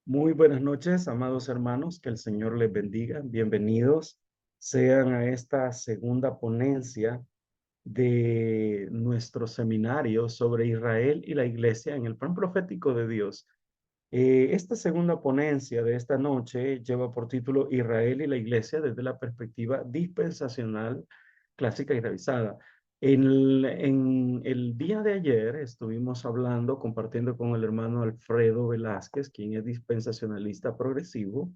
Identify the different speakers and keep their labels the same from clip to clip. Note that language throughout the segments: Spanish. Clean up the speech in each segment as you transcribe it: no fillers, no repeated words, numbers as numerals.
Speaker 1: Muy buenas noches, amados hermanos, que el Señor les bendiga. Bienvenidos sean a esta segunda ponencia de nuestro seminario sobre Israel y la iglesia en el plan profético de Dios. Esta segunda ponencia de esta noche lleva por título Israel y la iglesia desde la perspectiva dispensacional, clásica y revisada. En el día de ayer estuvimos hablando, compartiendo con el hermano Alfredo Velázquez, quien es dispensacionalista progresivo,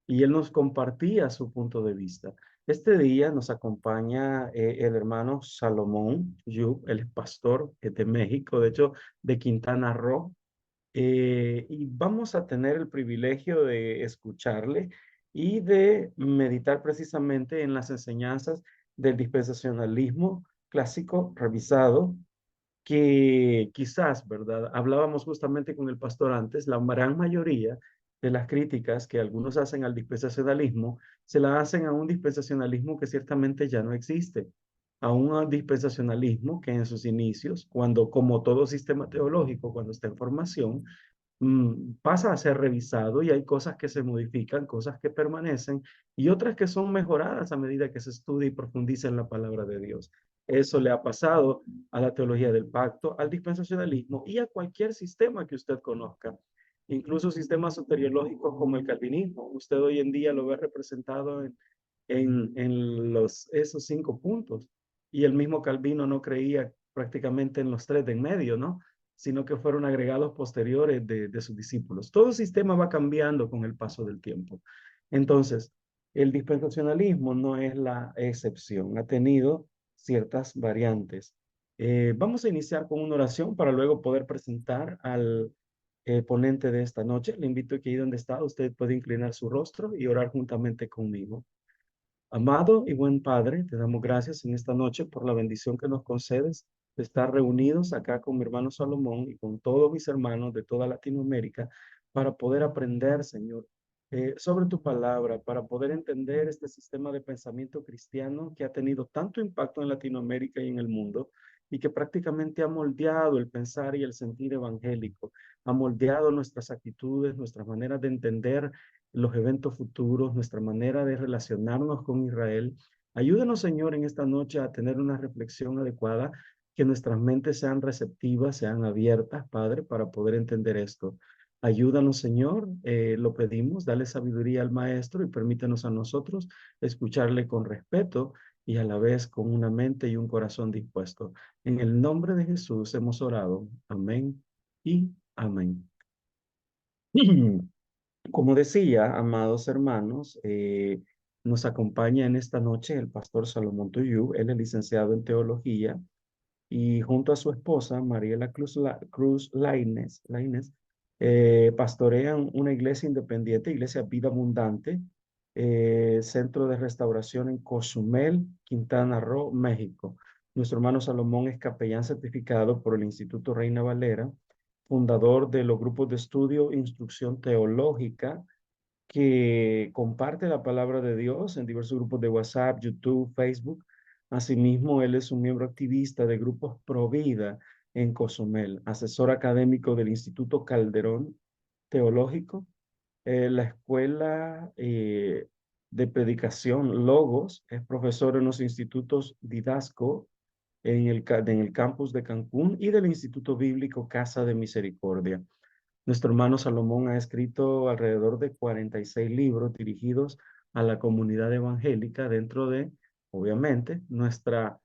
Speaker 1: y él nos compartía su punto de vista. Este día nos acompaña el hermano Salomón Yub, el pastor de México, de hecho, de Quintana Roo, y vamos a tener el privilegio de escucharle y de meditar precisamente en las enseñanzas del dispensacionalismo clásico revisado, que quizás, ¿verdad? Hablábamos justamente con el pastor antes, la gran mayoría de las críticas que algunos hacen al dispensacionalismo se la hacen a un dispensacionalismo que ciertamente ya no existe, a un dispensacionalismo que en sus inicios, cuando como todo sistema teológico, cuando está en formación, pasa a ser revisado y hay cosas que se modifican, cosas que permanecen y otras que son mejoradas a medida que se estudia y profundiza en la palabra de Dios. Eso le ha pasado a la teología del pacto, al dispensacionalismo y a cualquier sistema que usted conozca, incluso sistemas soteriológicos como el calvinismo. Usted hoy en día lo ve representado esos 5 puntos. Y el mismo Calvino no creía prácticamente en los tres de en medio, ¿no? Sino que fueron agregados posteriores de sus discípulos. Todo sistema va cambiando con el paso del tiempo. Entonces, el dispensacionalismo no es la excepción, ha tenido ciertas variantes. Vamos a iniciar con una oración para luego poder presentar al ponente de esta noche. Le invito a que ahí donde está, usted puede inclinar su rostro y orar juntamente conmigo. Amado y buen Padre, te damos gracias en esta noche por la bendición que nos concedes de estar reunidos acá con mi hermano Salomón y con todos mis hermanos de toda Latinoamérica para poder aprender, Señor, sobre tu palabra, para poder entender este sistema de pensamiento cristiano que ha tenido tanto impacto en Latinoamérica y en el mundo y que prácticamente ha moldeado el pensar y el sentir evangélico, ha moldeado nuestras actitudes, nuestras maneras de entender los eventos futuros, nuestra manera de relacionarnos con Israel. Ayúdanos, Señor, en esta noche a tener una reflexión adecuada, que nuestras mentes sean receptivas, sean abiertas, Padre, para poder entender esto. Ayúdanos, Señor, lo pedimos, dale sabiduría al Maestro y permítanos a nosotros escucharle con respeto y a la vez con una mente y un corazón dispuesto. En el nombre de Jesús hemos orado. Amén y amén. Como decía, amados hermanos, nos acompaña en esta noche el pastor Salomón Tuyú. Él es licenciado en teología y junto a su esposa, Mariela Cruz Lainez, pastorean una iglesia independiente, Iglesia Vida Abundante, centro de restauración en Cozumel, Quintana Roo, México. Nuestro hermano Salomón es capellán certificado por el Instituto Reina Valera, fundador de los grupos de estudio e instrucción teológica, que comparte la palabra de Dios en diversos grupos de WhatsApp, YouTube, Facebook. Asimismo, él es un miembro activista de grupos Pro Vida en Cozumel, asesor académico del Instituto Calderón Teológico, la escuela de predicación Logos, es profesor en los institutos Didasco en el campus de Cancún y del Instituto Bíblico Casa de Misericordia. Nuestro hermano Salomón ha escrito alrededor de 46 libros dirigidos a la comunidad evangélica dentro de, obviamente, nuestra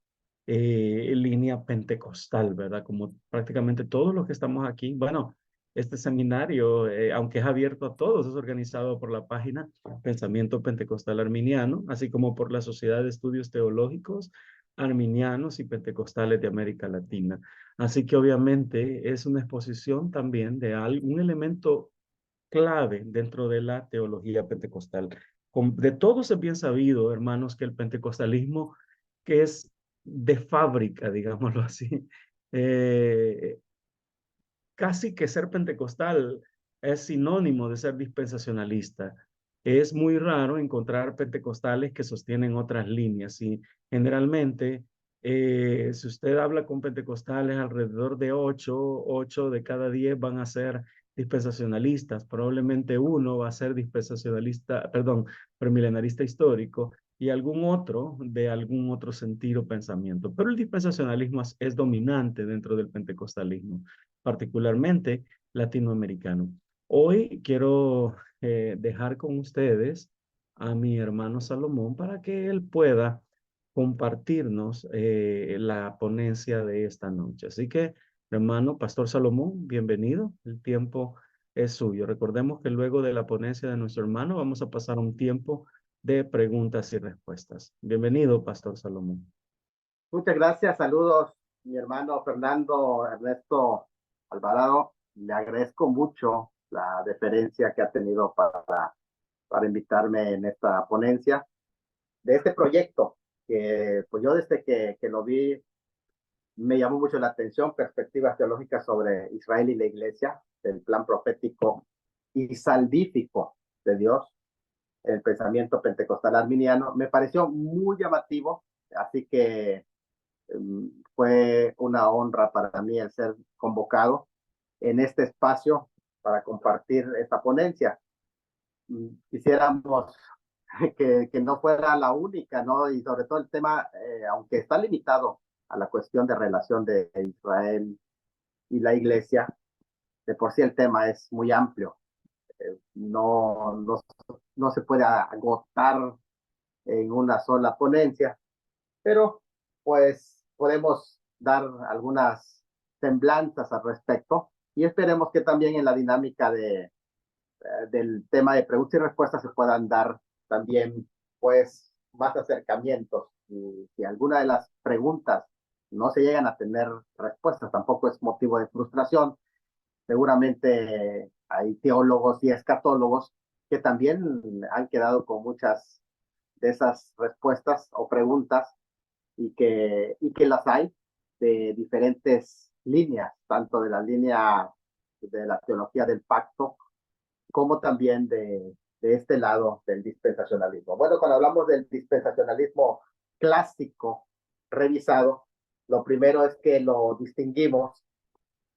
Speaker 1: línea pentecostal, ¿verdad? Como prácticamente todos los que estamos aquí. Bueno, este seminario, aunque es abierto a todos, es organizado por la página Pensamiento Pentecostal Arminiano, así como por la Sociedad de Estudios Teológicos Arminianos y Pentecostales de América Latina. Así que obviamente es una exposición también de un elemento clave dentro de la teología pentecostal. De todos es bien sabido, hermanos, que el pentecostalismo, que es de fábrica, digámoslo así, eh, casi que ser pentecostal es sinónimo de ser dispensacionalista. Es muy raro encontrar pentecostales que sostienen otras líneas y generalmente, si usted habla con pentecostales, alrededor de 8 de cada 10 van a ser dispensacionalistas. Probablemente uno va a ser dispensacionalista, perdón, premilenarista histórico y algún otro de algún otro sentido o pensamiento. Pero el dispensacionalismo es dominante dentro del pentecostalismo, particularmente latinoamericano. Hoy quiero dejar con ustedes a mi hermano Salomón para que él pueda compartirnos la ponencia de esta noche. Así que, hermano Pastor Salomón, bienvenido. El tiempo es suyo. Recordemos que luego de la ponencia de nuestro hermano vamos a pasar un tiempo de preguntas y respuestas. Bienvenido, Pastor Salomón.
Speaker 2: Muchas gracias, saludos, mi hermano Fernando Ernesto Alvarado. Le agradezco mucho la deferencia que ha tenido para invitarme en esta ponencia de este proyecto, que pues yo desde que lo vi me llamó mucho la atención, perspectivas teológicas sobre Israel y la iglesia, el plan profético y salvífico de Dios, el pensamiento pentecostal arminiano. Me pareció muy llamativo, así que fue una honra para mí el ser convocado en este espacio para compartir esta ponencia. Quisiéramos que no fuera la única, ¿no? Y sobre todo el tema, aunque está limitado a la cuestión de relación de Israel y la iglesia, de por sí el tema es muy amplio. No se puede agotar en una sola ponencia, pero pues podemos dar algunas semblanzas al respecto y esperemos que también en la dinámica del tema de preguntas y respuestas se puedan dar también pues más acercamientos y si alguna de las preguntas no se llegan a tener respuestas, tampoco es motivo de frustración. Seguramente hay teólogos y escatólogos que también han quedado con muchas de esas respuestas o preguntas y que las hay de diferentes líneas, tanto de la línea de la teología del pacto como también de este lado del dispensacionalismo. Bueno, cuando hablamos del dispensacionalismo clásico revisado, lo primero es que lo distinguimos.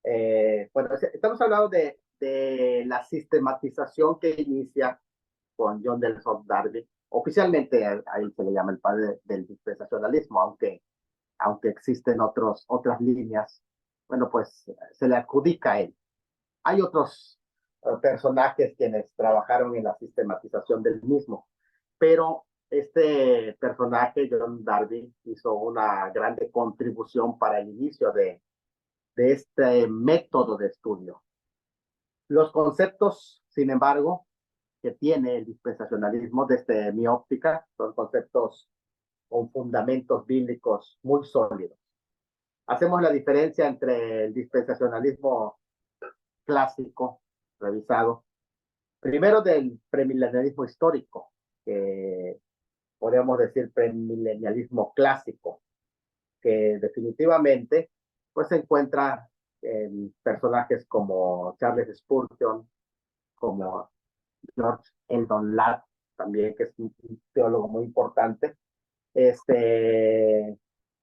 Speaker 2: Bueno, estamos hablando de la sistematización que inicia con John Nelson Darby. Oficialmente a él se le llama el padre del dispensacionalismo, aunque existen otras líneas, bueno, pues se le adjudica a él. Hay otros personajes quienes trabajaron en la sistematización del mismo, pero este personaje, John Darby, hizo una grande contribución para el inicio de este método de estudio. Los conceptos, sin embargo, que tiene el dispensacionalismo desde mi óptica son conceptos con fundamentos bíblicos muy sólidos. Hacemos la diferencia entre el dispensacionalismo clásico, revisado, primero del premilenialismo histórico, que podríamos decir premilenialismo clásico, que definitivamente pues se encuentra en personajes como Charles Spurgeon, como George Eldon Ladd, también que es un teólogo muy importante,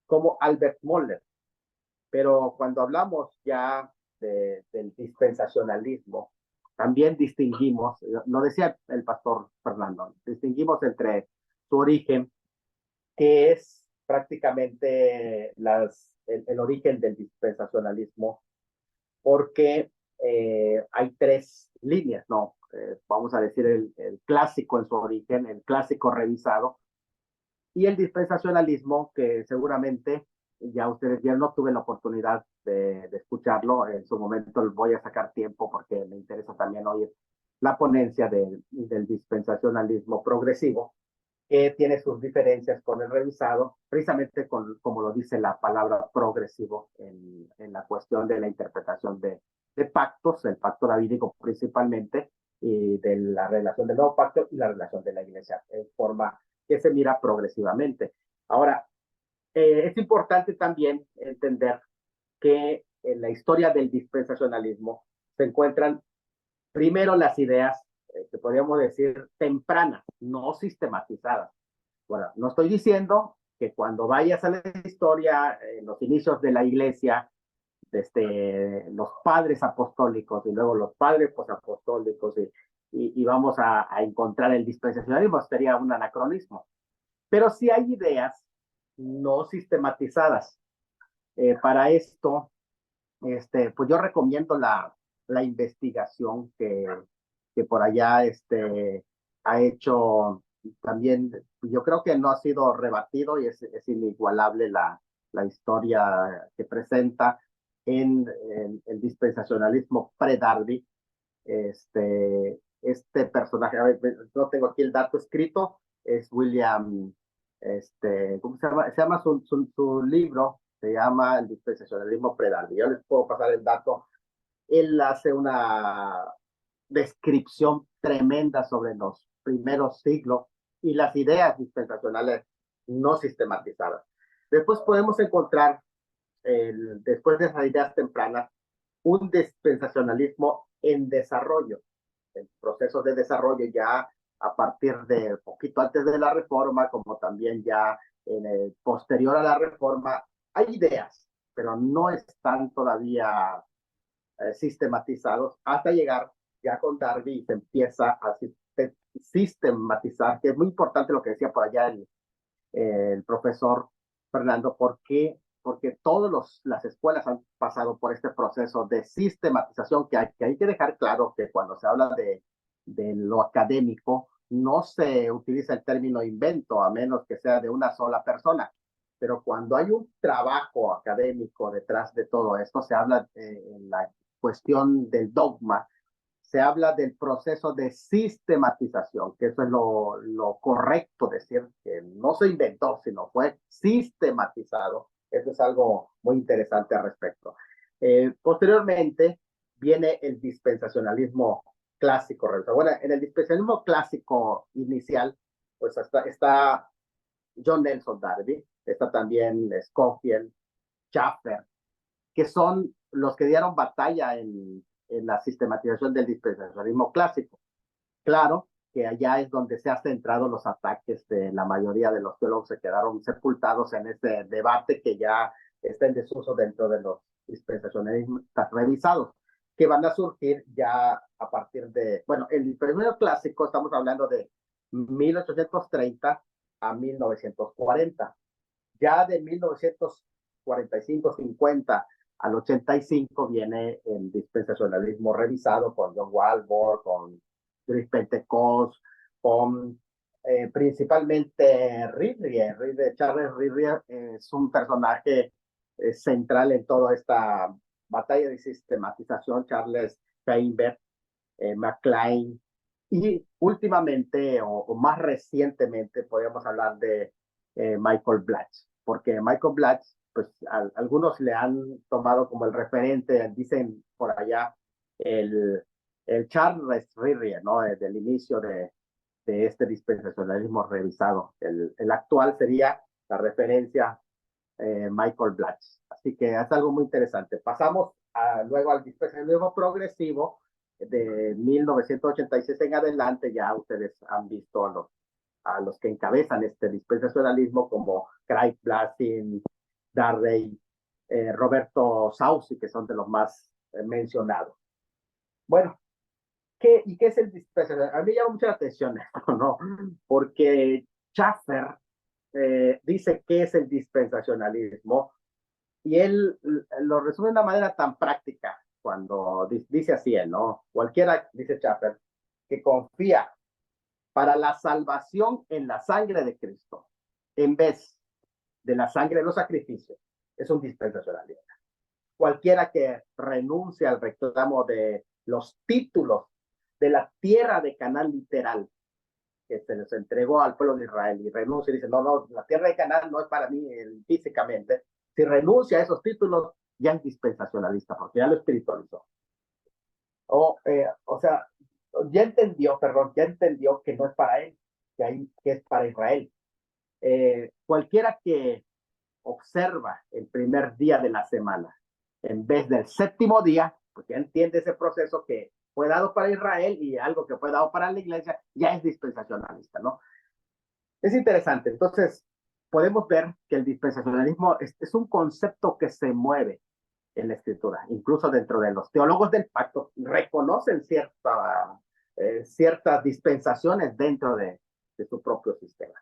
Speaker 2: como Albert Moller. Pero cuando hablamos ya del dispensacionalismo, también distinguimos, lo decía el pastor Fernando, distinguimos entre su origen, que es prácticamente el origen del dispensacionalismo, porque hay tres líneas, ¿no? Vamos a decir el clásico en su origen, el clásico revisado, y el dispensacionalismo, que seguramente ya ustedes vieron, no tuve la oportunidad de escucharlo, en su momento voy a sacar tiempo porque me interesa también oír la ponencia del dispensacionalismo progresivo, que tiene sus diferencias con el revisado, precisamente como lo dice la palabra progresivo en la cuestión de la interpretación de pactos, el pacto davídico principalmente, y de la relación del nuevo pacto y la relación de la iglesia, en forma que se mira progresivamente. Ahora, es importante también entender que en la historia del dispensacionalismo se encuentran primero las ideas que podríamos decir tempranas, no sistematizadas. Bueno, no estoy diciendo que cuando vayas a la historia, en los inicios de la iglesia, los padres apostólicos y luego los padres posapostólicos y vamos a encontrar el dispensacionalismo, sería un anacronismo. Pero sí hay ideas no sistematizadas. Para esto, pues yo recomiendo la investigación que por allá ha hecho también, yo creo que no ha sido rebatido y es inigualable la historia que presenta en el dispensacionalismo pre-Darby. Este personaje, a ver, no tengo aquí el dato escrito, es William, ¿cómo se llama? Se llama su libro, se llama El dispensacionalismo pre-Darby. Yo les puedo pasar el dato. Él hace una descripción tremenda sobre los primeros siglos y las ideas dispensacionales no sistematizadas. Después podemos encontrar, después de esas ideas tempranas, un dispensacionalismo en desarrollo, en procesos de desarrollo ya a partir de poquito antes de la reforma, como también ya posterior a la reforma, hay ideas, pero no están todavía sistematizados hasta llegar ya con Darby y se empieza a sistematizar, que es muy importante lo que decía por allá el profesor Fernando, porque todas las escuelas han pasado por este proceso de sistematización que hay que dejar claro que cuando se habla de lo académico no se utiliza el término invento a menos que sea de una sola persona. Pero cuando hay un trabajo académico detrás de todo esto, se habla en la cuestión del dogma, se habla del proceso de sistematización, que eso es lo correcto decir, que no se inventó, sino fue sistematizado. Eso es algo muy interesante al respecto. Posteriormente viene el dispensacionalismo clásico. Bueno, en el dispensacionalismo clásico inicial, pues está John Nelson Darby, está también Scofield, Schaffer, que son los que dieron batalla en la sistematización del dispensacionalismo clásico. Claro que allá es donde se han centrado los ataques de la mayoría de los teólogos, se quedaron sepultados en este debate que ya está en desuso dentro de los dispensacionalistas revisados, que van a surgir ya a partir de, bueno, el dispensacionalismo clásico estamos hablando de 1830 a 1940. Ya de 1945-50 al 85 viene el dispensacionalismo revisado con John Walvoord, con Dries Pentecost, con principalmente Ridley. Charles Ridley es un personaje central en toda esta batalla de sistematización. Charles Feinberg, MacLean, y últimamente o más recientemente podríamos hablar de Michael Blatch, porque Michael Blatch, pues algunos le han tomado como el referente, dicen por allá, el, el Charles Ridley, ¿no? Del inicio de este dispensacionalismo revisado. El actual sería la referencia Michael Blatch. Así que es algo muy interesante. Pasamos luego al dispensacionalismo progresivo de 1986 en adelante. Ya ustedes han visto a los que encabezan este dispensacionalismo como Craig Blessing, Darrey, Roberto Saucy, que son de los más mencionados. Bueno, ¿y qué es el dispensacionalismo? A mí me llama mucho la atención esto, ¿no? Porque Schaffer dice qué es el dispensacionalismo y él lo resume de una manera tan práctica cuando dice así, ¿no? Cualquiera, dice Schaffer, que confía para la salvación en la sangre de Cristo en vez de la sangre de los sacrificios es un dispensacionalista. Cualquiera que renuncie al reclamo de los títulos de la tierra de Canaán literal que se les entregó al pueblo de Israel y renuncia y dice, no, la tierra de Canaán no es para mí físicamente, si renuncia a esos títulos, ya es dispensacionalista, porque ya lo espiritualizó. O sea, ya entendió que no es para él, que es para Israel. Cualquiera que observa el primer día de la semana en vez del séptimo día, porque entiende ese proceso que fue dado para Israel y algo que fue dado para la iglesia, ya es dispensacionalista, ¿no? Es interesante. Entonces, podemos ver que el dispensacionalismo es un concepto que se mueve. en la Escritura. Incluso dentro de los teólogos del pacto reconocen ciertas dispensaciones dentro de su propio sistema.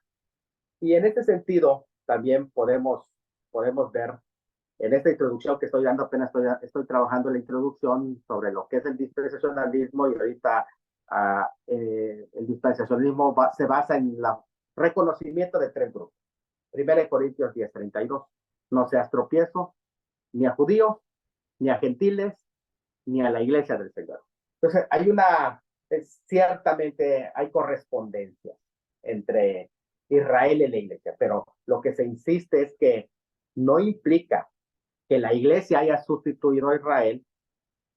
Speaker 2: Y en este sentido, también podemos ver en esta introducción que estoy dando, apenas estoy trabajando la introducción sobre lo que es el dispensacionalismo, y ahorita el dispensacionalismo se basa en el reconocimiento de tres grupos. 1 Corintios 10:32. No seas tropiezo ni a judíos, ni a gentiles, ni a la iglesia del Señor. Entonces, ciertamente hay correspondencia entre Israel y la iglesia, pero lo que se insiste es que no implica que la iglesia haya sustituido a Israel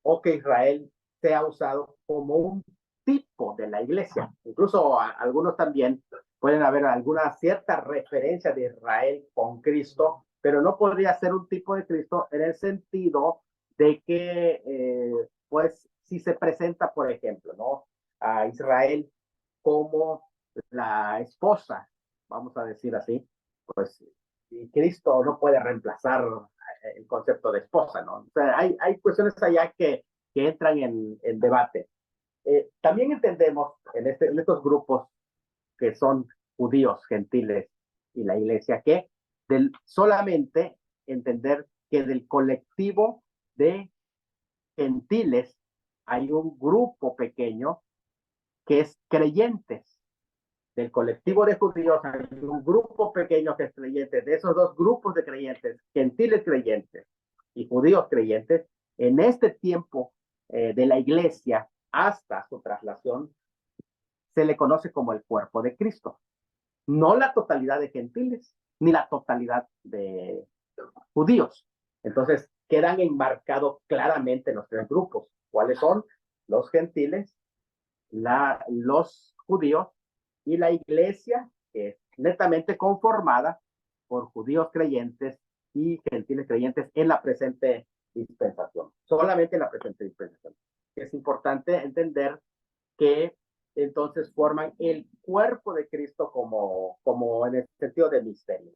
Speaker 2: o que Israel sea usado como un tipo de la iglesia. Incluso algunos también pueden haber alguna cierta referencia de Israel con Cristo, pero no podría ser un tipo de Cristo en el sentido de que, pues, si se presenta, por ejemplo, ¿no?, a Israel como la esposa, vamos a decir así, pues Cristo no puede reemplazar el concepto de esposa, ¿no? O sea, hay cuestiones allá que entran en debate. También entendemos en estos grupos que son judíos, gentiles y la iglesia, que solamente entender que del colectivo de gentiles hay un grupo pequeño que es creyentes. Del colectivo de judíos hay un grupo pequeño que es creyente. De esos dos grupos de creyentes, gentiles creyentes y judíos creyentes, en este tiempo de la iglesia hasta su traslación, se le conoce como el cuerpo de Cristo. No la totalidad de gentiles, ni la totalidad de judíos. Entonces, quedan enmarcados claramente los tres grupos. ¿Cuáles son? Los gentiles, los judíos y la iglesia, que es netamente conformada por judíos creyentes y gentiles creyentes en la presente dispensación. Solamente en la presente dispensación. Es importante entender que entonces forman el cuerpo de Cristo como en el sentido de misterio.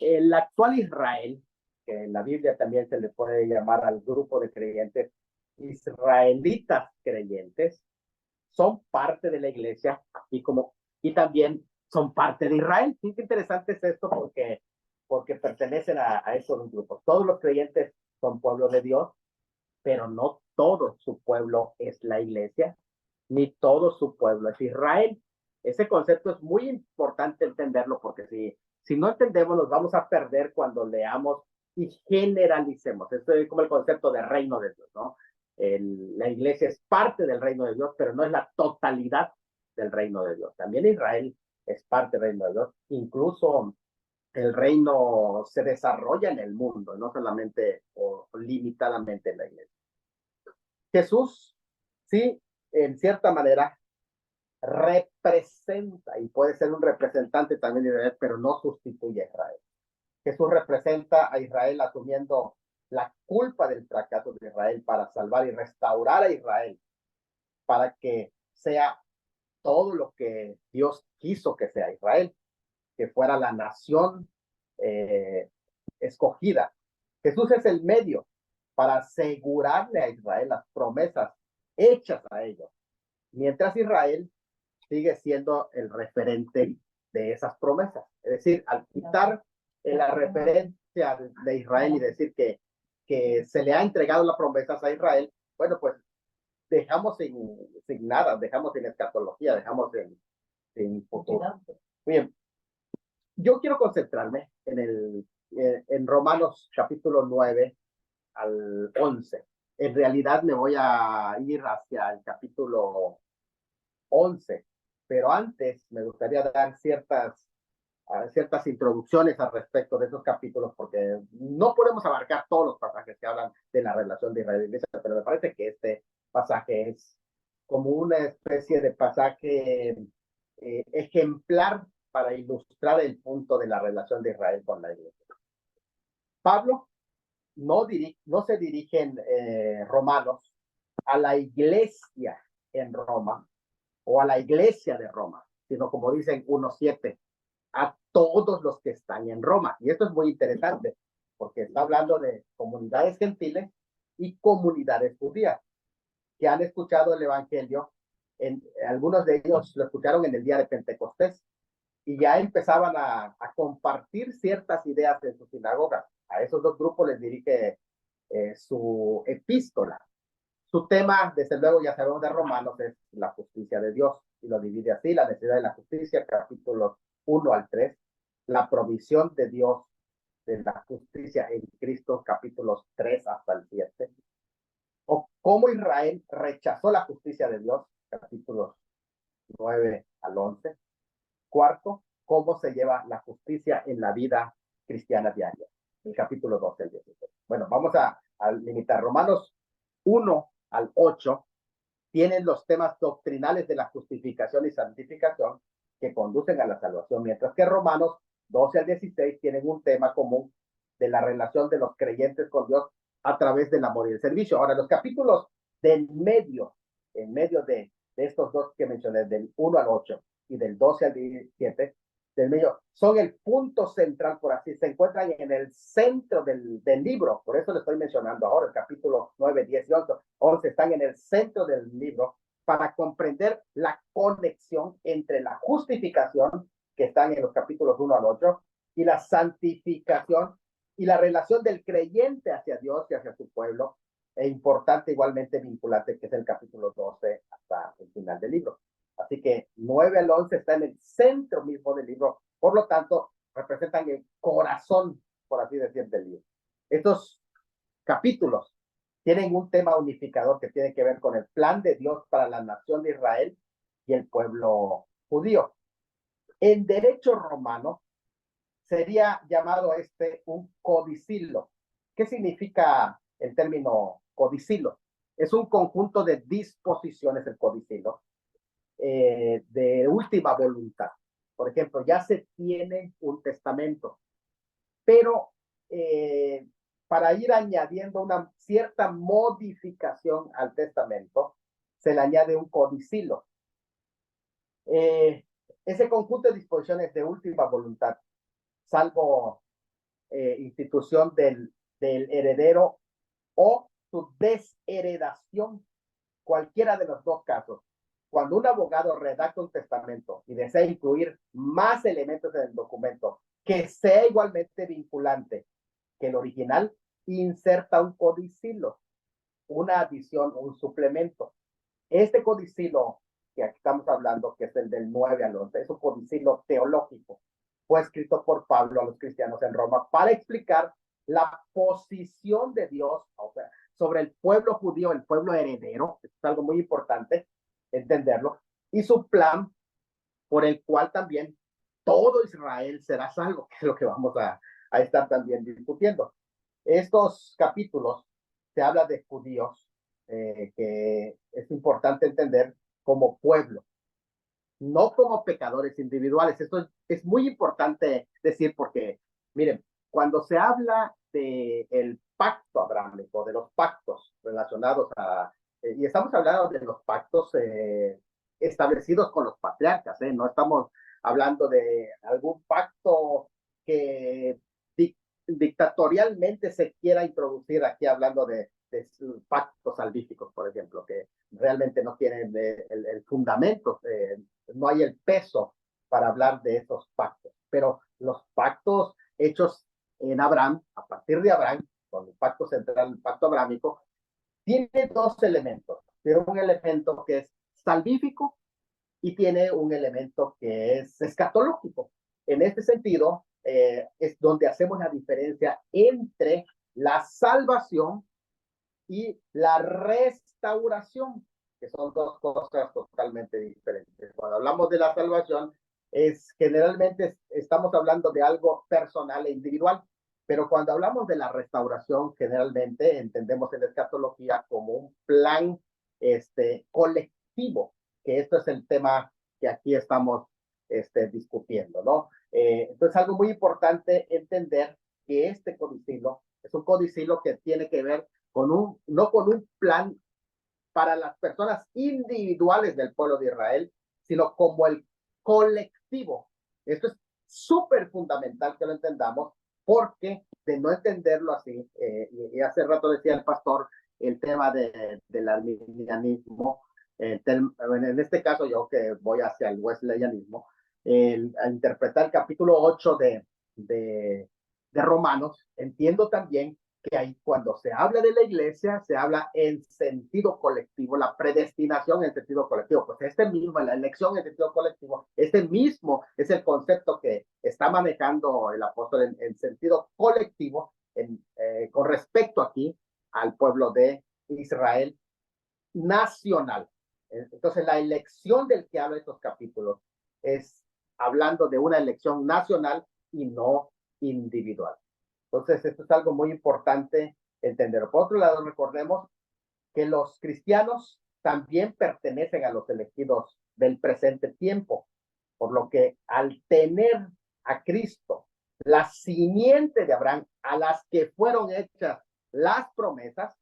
Speaker 2: El actual Israel, que en la Biblia también se le puede llamar al grupo de creyentes, israelitas creyentes, son parte de la iglesia y también son parte de Israel. Qué interesante es esto porque pertenecen a esos grupos. Todos los creyentes son pueblo de Dios, pero no todo su pueblo es la iglesia, ni todo su pueblo es Israel. Ese concepto es muy importante entenderlo, porque si no entendemos nos vamos a perder cuando leamos y generalicemos. Esto es como el concepto de reino de Dios, ¿no? La iglesia es parte del reino de Dios, pero no es la totalidad del reino de Dios. También Israel es parte del reino de Dios. Incluso el reino se desarrolla en el mundo, no solamente o limitadamente en la iglesia. Jesús, sí, en cierta manera, representa, y puede ser un representante también de Israel, pero no sustituye a Israel. Jesús representa a Israel asumiendo la culpa del fracaso de Israel para salvar y restaurar a Israel, para que sea todo lo que Dios quiso que sea Israel, que fuera la nación escogida. Jesús es el medio para asegurarle a Israel las promesas hechas a ellos, mientras Israel sigue siendo el referente de esas promesas. Es decir, al quitar la referencia de Israel y decir que se le ha entregado las promesas a Israel, bueno, pues dejamos sin nada, dejamos sin escatología, dejamos sin futuro. Bien, yo quiero concentrarme en Romanos capítulo 9 al 11. En realidad me voy a ir hacia el capítulo 11, pero antes me gustaría dar ciertas introducciones al respecto de esos capítulos, porque no podemos abarcar todos los pasajes que hablan de la relación de Israel y Iglesia, pero me parece que este pasaje es como una especie de pasaje ejemplar para ilustrar el punto de la relación de Israel con la Iglesia. Pablo no se dirigen romanos a la iglesia en Roma o a la iglesia de Roma, sino como dicen 1:7, a todos los que están en Roma. Y esto es muy interesante, porque está hablando de comunidades gentiles y comunidades judías que han escuchado el evangelio. Algunos de ellos lo escucharon en el día de Pentecostés y ya empezaban a compartir ciertas ideas en su sinagoga. A esos dos grupos les dirige su epístola. Su tema, desde luego, ya sabemos de Romanos, es la justicia de Dios, y lo divide así: la necesidad de la justicia, capítulos 1 al 3, la provisión de Dios de la justicia en Cristo, capítulos 3 hasta el 7, o cómo Israel rechazó la justicia de Dios, capítulos 9 al 11. Cuarto, cómo se lleva la justicia en la vida cristiana diaria, el capítulo 12 al 16. Bueno, vamos a limitar. Romanos 1 al 8 tienen los temas doctrinales de la justificación y santificación que conducen a la salvación, mientras que Romanos 12 al 16 tienen un tema común de la relación de los creyentes con Dios a través del amor y el servicio. Ahora, los capítulos en medio de estos dos que mencioné, del 1 al 8 y del 12 al 17, del medio, son el punto central, por así, se encuentran en el centro del libro. Por eso le estoy mencionando ahora el capítulo 9, 10 y 11 están en el centro del libro para comprender la conexión entre la justificación, que están en los capítulos 1 al 8, y la santificación y la relación del creyente hacia Dios y hacia su pueblo, e importante, igualmente vinculante, que es el capítulo 12 hasta el final del libro. Así que 9 al 11 está en el centro mismo del libro, por lo tanto, representan el corazón, por así decir, del libro. Estos capítulos tienen un tema unificador que tiene que ver con el plan de Dios para la nación de Israel y el pueblo judío. En derecho romano sería llamado un codicilo. ¿Qué significa el término codicilo? Es un conjunto de disposiciones, el codicilo, de última voluntad. Por ejemplo, ya se tiene un testamento, pero para ir añadiendo una cierta modificación al testamento, se le añade un codicilo. Ese conjunto de disposiciones de última voluntad, salvo institución del heredero o su desheredación, cualquiera de los dos casos. Cuando un abogado redacta un testamento y desea incluir más elementos en el documento que sea igualmente vinculante que el original, inserta un codicilo, una adición o un suplemento. Este codicilo que aquí estamos hablando, que es el del 9 al 11, es un codicilo teológico. Fue escrito por Pablo a los cristianos en Roma para explicar la posición de Dios, o sea, sobre el pueblo judío, el pueblo heredero. Es algo muy importante entenderlo, y su plan por el cual también todo Israel será salvo, que es lo que vamos a estar también discutiendo. Estos capítulos se habla de judíos, que es importante entender como pueblo, no como pecadores individuales. Esto es muy importante decir porque, miren, cuando se habla del pacto abrámico, de los pactos relacionados y estamos hablando de los pactos establecidos con los patriarcas, no estamos hablando de algún pacto que dictatorialmente se quiera introducir aquí, hablando de pactos salvíficos, por ejemplo, que realmente no tienen el fundamento, no hay el peso para hablar de esos pactos. Pero los pactos hechos en Abraham, a partir de Abraham, con el pacto central, el pacto abrámico, tiene dos elementos. Tiene un elemento que es salvífico y tiene un elemento que es escatológico. En este sentido, es donde hacemos la diferencia entre la salvación y la restauración, que son dos cosas totalmente diferentes. Cuando hablamos de la salvación, generalmente estamos hablando de algo personal e individual, pero cuando hablamos de la restauración, generalmente entendemos en la escatología como un plan colectivo, que esto es el tema que aquí estamos discutiendo, ¿no? Entonces, algo muy importante entender que este codicilo es un codicilo que tiene que ver no con un plan para las personas individuales del pueblo de Israel, sino como el colectivo. Esto es súper fundamental que lo entendamos, porque de no entenderlo así, y hace rato decía el pastor el tema del arminianismo, en este caso yo que voy hacia el wesleyanismo, al interpretar el capítulo 8 de Romanos, entiendo también que ahí cuando se habla de la iglesia, se habla en sentido colectivo, la predestinación en sentido colectivo. Pues este mismo, la elección en sentido colectivo, este mismo es el concepto que está manejando el apóstol en sentido colectivo con respecto aquí al pueblo de Israel nacional. Entonces, la elección del que habla estos capítulos es hablando de una elección nacional y no individual. Entonces, esto es algo muy importante entender. Por otro lado, recordemos que los cristianos también pertenecen a los elegidos del presente tiempo, por lo que al tener a Cristo, la simiente de Abraham, a las que fueron hechas las promesas,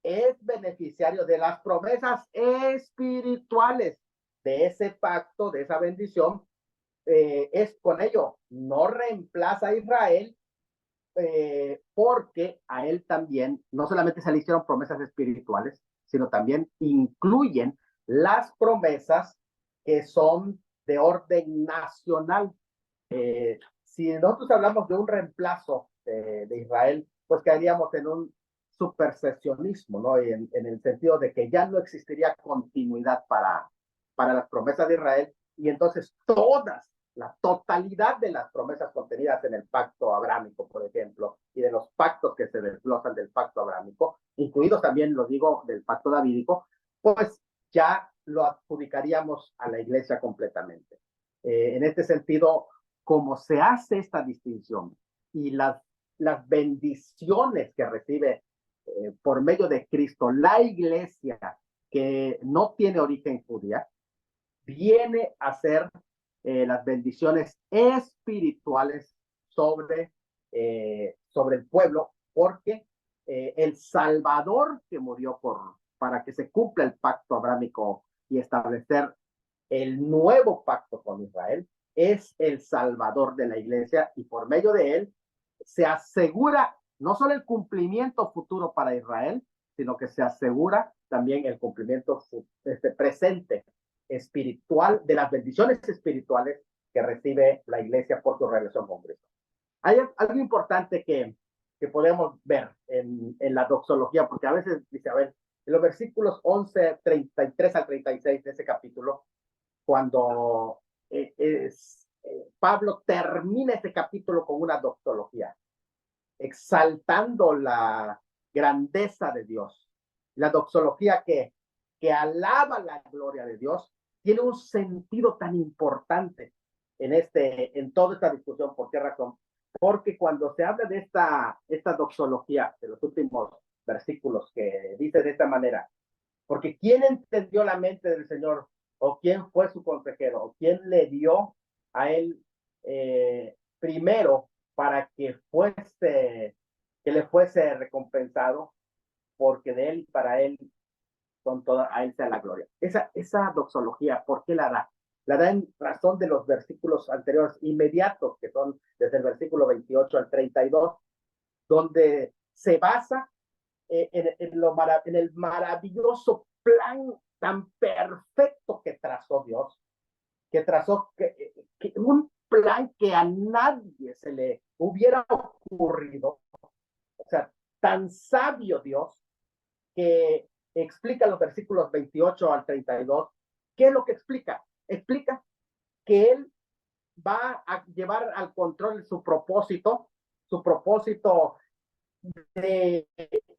Speaker 2: es beneficiario de las promesas espirituales de ese pacto, de esa bendición. Es con ello, no reemplaza a Israel, porque a él también no solamente se le hicieron promesas espirituales, sino también incluyen las promesas que son de orden nacional. Si nosotros hablamos de un reemplazo de Israel, pues caeríamos en un supersesionismo, ¿no? En el sentido de que ya no existiría continuidad para las promesas de Israel, y entonces la totalidad de las promesas contenidas en el pacto abrámico, por ejemplo, y de los pactos que se desglosan del pacto abrámico, incluidos también, lo digo, del pacto davídico, pues ya lo adjudicaríamos a la iglesia completamente. En este sentido, como se hace esta distinción y las bendiciones que recibe por medio de Cristo la iglesia que no tiene origen judía, viene a ser las bendiciones espirituales sobre el pueblo, porque el Salvador que murió para que se cumpla el pacto abrámico y establecer el nuevo pacto con Israel, es el Salvador de la iglesia, y por medio de él se asegura no solo el cumplimiento futuro para Israel, sino que se asegura también el cumplimiento presente espiritual de las bendiciones espirituales que recibe la iglesia por su relación con Cristo. Hay algo importante que podemos ver en la doxología, porque a veces dice, a ver, en los versículos 11, 33 al 36 de ese capítulo, cuando Pablo termina este capítulo con una doxología, exaltando la grandeza de Dios. La doxología que alaba la gloria de Dios tiene un sentido tan importante en toda esta discusión. ¿Por qué razón? Porque cuando se habla de esta doxología, de los últimos versículos que dice de esta manera, porque ¿quién entendió la mente del Señor? ¿O quién fue su consejero? ¿O quién le dio a él primero para que le fuese recompensado? Porque de él y para él, a él sea la gloria. Esa doxología, ¿por qué la da? La da en razón de los versículos anteriores inmediatos, que son desde el versículo 28 al 32, donde se basa en el maravilloso plan tan perfecto que trazó Dios, que un plan que a nadie se le hubiera ocurrido. O sea, tan sabio Dios, que explica los versículos 28 al 32. ¿Qué es lo que explica? Explica que Él va a llevar al control su propósito de,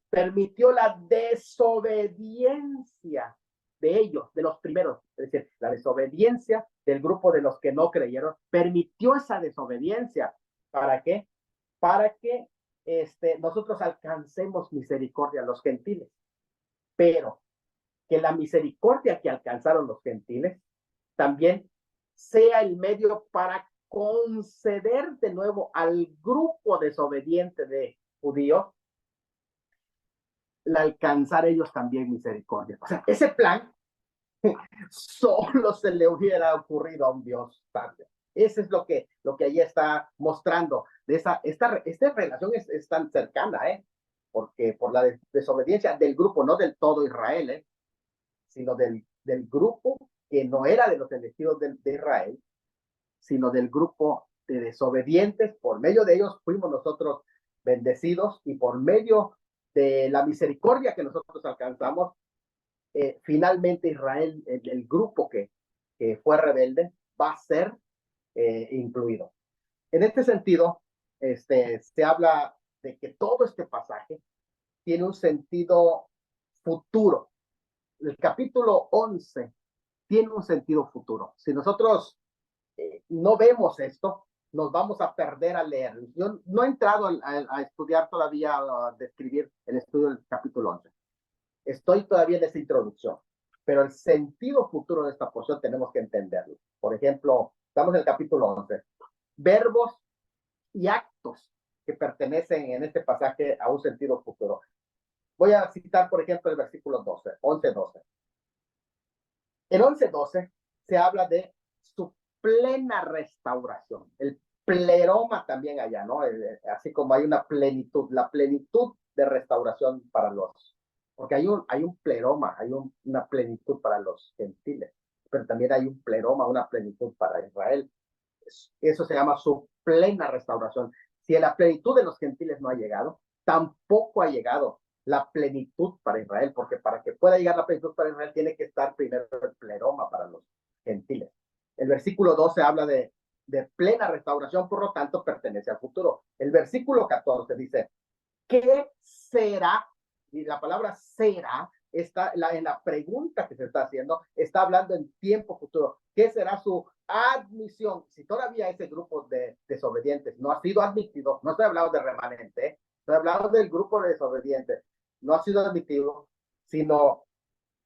Speaker 2: permitió la desobediencia de ellos, de los primeros, es decir, la desobediencia del grupo de los que no creyeron, permitió esa desobediencia. ¿Para qué? Para que nosotros alcancemos misericordia a los gentiles, pero que la misericordia que alcanzaron los gentiles también sea el medio para conceder de nuevo al grupo desobediente de judíos alcanzar ellos también misericordia. O sea, ese plan solo se le hubiera ocurrido a un Dios sabio. Eso es lo que ahí está mostrando. Esta relación es tan cercana, porque por la desobediencia del grupo, no del todo Israel, sino del grupo que no era de los elegidos de Israel, sino del grupo de desobedientes. Por medio de ellos fuimos nosotros bendecidos, y por medio de la misericordia que nosotros alcanzamos, finalmente Israel, el grupo que fue rebelde, va a ser incluido. En este sentido, se habla de que todo este pasaje tiene un sentido futuro. El capítulo 11 tiene un sentido futuro. Si nosotros no vemos esto, nos vamos a perder al leer. Yo no he entrado a estudiar todavía, a describir el estudio del capítulo 11. Estoy todavía en esa introducción, pero el sentido futuro de esta porción tenemos que entenderlo. Por ejemplo, estamos en el capítulo 11. Verbos y actos que pertenecen en este pasaje a un sentido futuro. Voy a citar, por ejemplo, el versículo 12, 11-12. En 11-12 se habla de su plena restauración. El pleroma también allá, ¿no? Así como hay una plenitud, la plenitud de restauración para los, porque hay un pleroma, hay una plenitud para los gentiles, pero también hay un pleroma, una plenitud para Israel. Eso se llama su plena restauración. Si la plenitud de los gentiles no ha llegado, tampoco ha llegado la plenitud para Israel, porque para que pueda llegar la plenitud para Israel tiene que estar primero el pleroma para los gentiles. El versículo 12 habla de plena restauración, por lo tanto pertenece al futuro. El versículo 14 dice, ¿qué será? Y la palabra será está en la pregunta que se está haciendo, está hablando en tiempo futuro. ¿Qué será su admisión? Si todavía ese grupo de desobedientes no ha sido admitido, no estoy hablando de remanente, estoy hablando del grupo de desobedientes, no ha sido admitido, sino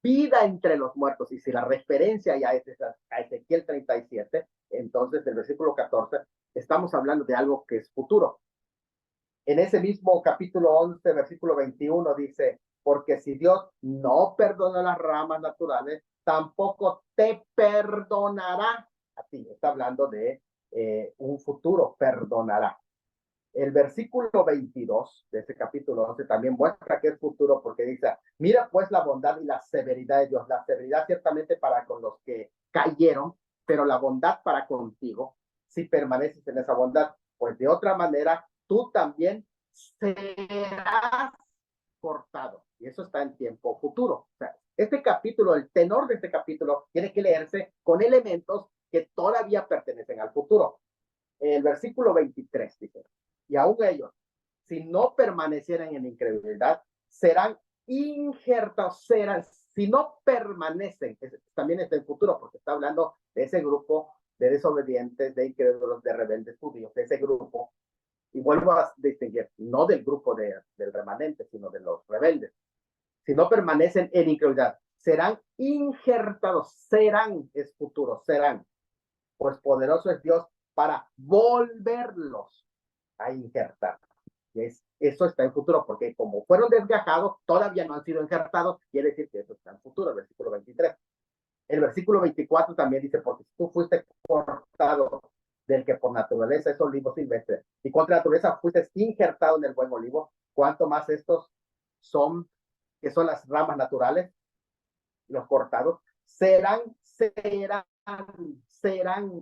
Speaker 2: vida entre los muertos. Y si la referencia ya es a Ezequiel 37, entonces el versículo 14, estamos hablando de algo que es futuro. En ese mismo capítulo 11, versículo 21 dice, porque si Dios no perdona las ramas naturales, tampoco te perdonará a ti. Está hablando de un futuro, perdonará. El versículo 22 de ese capítulo 11 también muestra que es futuro, porque dice, mira pues la bondad y la severidad de Dios. La severidad ciertamente para con los que cayeron, pero la bondad para contigo, si permaneces en esa bondad, pues de otra manera tú también serás cortado. Y eso está en tiempo futuro. O sea, este capítulo, el tenor de este capítulo, tiene que leerse con elementos que todavía pertenecen al futuro. El versículo 23 dice, y aún ellos, si no permanecieran en incredulidad, serán injertados, si no permanecen, también está en futuro, porque está hablando de ese grupo de desobedientes, de incrédulos, de rebeldes judíos, de ese grupo. Y vuelvo a distinguir, no del grupo del remanente, sino de los rebeldes. Si no permanecen en incredulidad, serán injertados, serán, es futuro, serán. Pues poderoso es Dios para volverlos a injertar. Eso está en futuro, porque como fueron desgajados, todavía no han sido injertados, quiere decir que eso está en futuro, el versículo 23. El versículo 24 también dice, porque tú fuiste cortado del que por naturaleza es olivo silvestre, y contra naturaleza fuiste injertado en el buen olivo, cuanto más estos son, que son las ramas naturales, los cortados, serán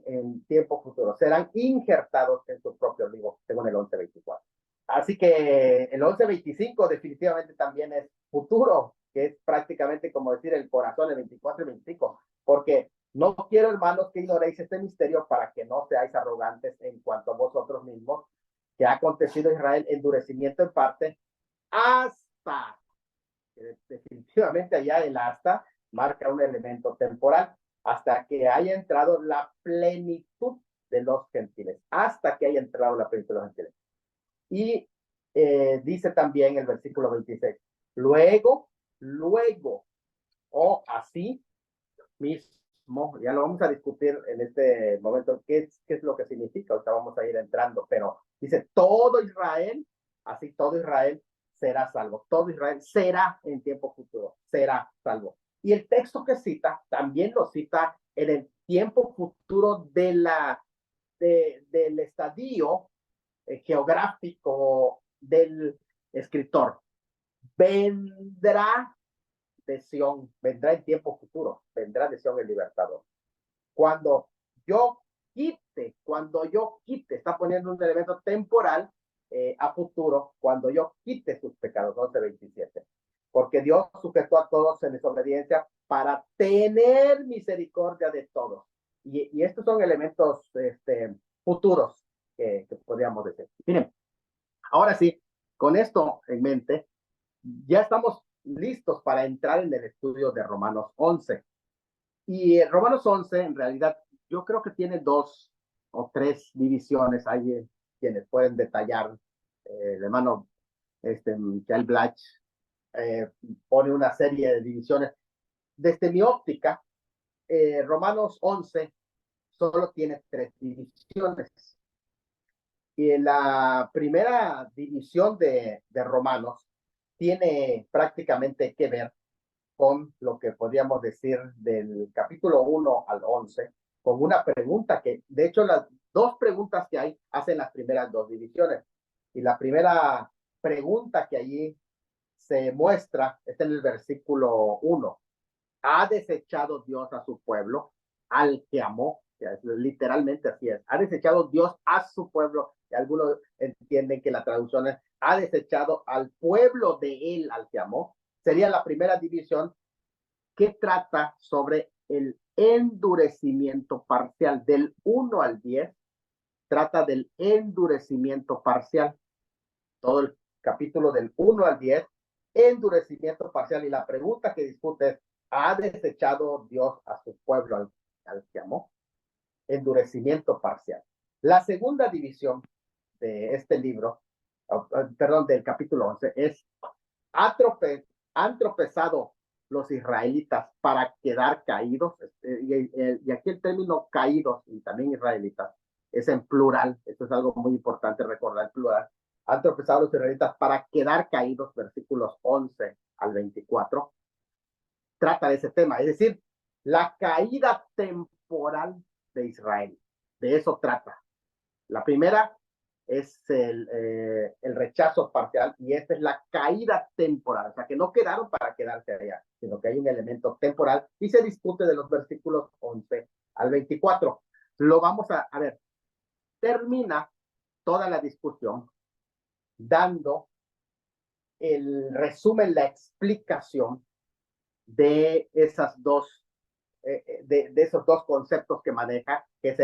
Speaker 2: en tiempo futuro, serán injertados en su propio olivo, según el 11:24. Así que el 11:25 definitivamente también es futuro, que es prácticamente como decir el corazón, el 24 y 25, porque no quiero, hermanos, que ignoréis este misterio para que no seáis arrogantes en cuanto a vosotros mismos, que ha acontecido en Israel endurecimiento en parte, hasta, definitivamente allá el hasta, marca un elemento temporal, hasta que haya entrado la plenitud de los gentiles, hasta que haya entrado la plenitud de los gentiles. Y dice también el versículo 26, luego, o así mismo, ya lo vamos a discutir en este momento, qué es lo que significa, ahorita vamos a ir entrando, pero dice, todo Israel, así todo Israel será salvo, todo Israel será en tiempo futuro, será salvo. Y el texto que cita, también lo cita en el tiempo futuro de la del estadio geográfico del escritor. Vendrá de Sión, vendrá en tiempo futuro, vendrá de Sión el libertador. Cuando yo quite, está poniendo un elemento temporal a futuro, cuando yo quite sus pecados, 11:27. Porque Dios sujetó a todos en desobediencia para tener misericordia de todos. Y estos son elementos futuros que podríamos decir. Miren, ahora sí, con esto en mente, ya estamos listos para entrar en el estudio de Romanos 11. Y Romanos 11, en realidad, yo creo que tiene 2 o 3 divisiones. Hay quienes pueden detallar. El hermano Michael Blach pone una serie de divisiones. Desde mi óptica, Romanos 11 solo tiene 3 divisiones. Y la primera división de Romanos tiene prácticamente que ver con lo que podríamos decir del capítulo 1 al 11, con una pregunta que, de hecho, las 2 preguntas que hay hacen las primeras 2 divisiones. Y la primera pregunta que allí se muestra está en el versículo 1. ¿Ha desechado Dios a su pueblo, al que amó? Literalmente así es. ¿Ha desechado Dios a su pueblo? Y algunos entienden que la traducción es ¿ha desechado al pueblo de él, al que amó? Sería la primera división, que trata sobre el endurecimiento parcial. Del 1 al 10 trata del endurecimiento parcial. Todo el capítulo del 1 al 10, endurecimiento parcial. Y la pregunta que discute es, ¿ha desechado Dios a su pueblo al que amó? Endurecimiento parcial. La segunda división de este libro, perdón, del capítulo 11, es, han tropezado los israelitas para quedar caídos. Y aquí el término caídos y también israelitas es en plural. Esto es algo muy importante recordar, plural. Han tropezado los israelitas para quedar caídos, versículos 11 al 24. Trata de ese tema, es decir, la caída temporal de Israel. De eso trata. La primera es el rechazo parcial y esta es la caída temporal, o sea que no quedaron para quedarse allá, sino que hay un elemento temporal y se discute de los versículos 11 al 24. Lo vamos a ver. Termina toda la discusión dando el resumen, la explicación de esas dos, de esos 2 conceptos que maneja, que es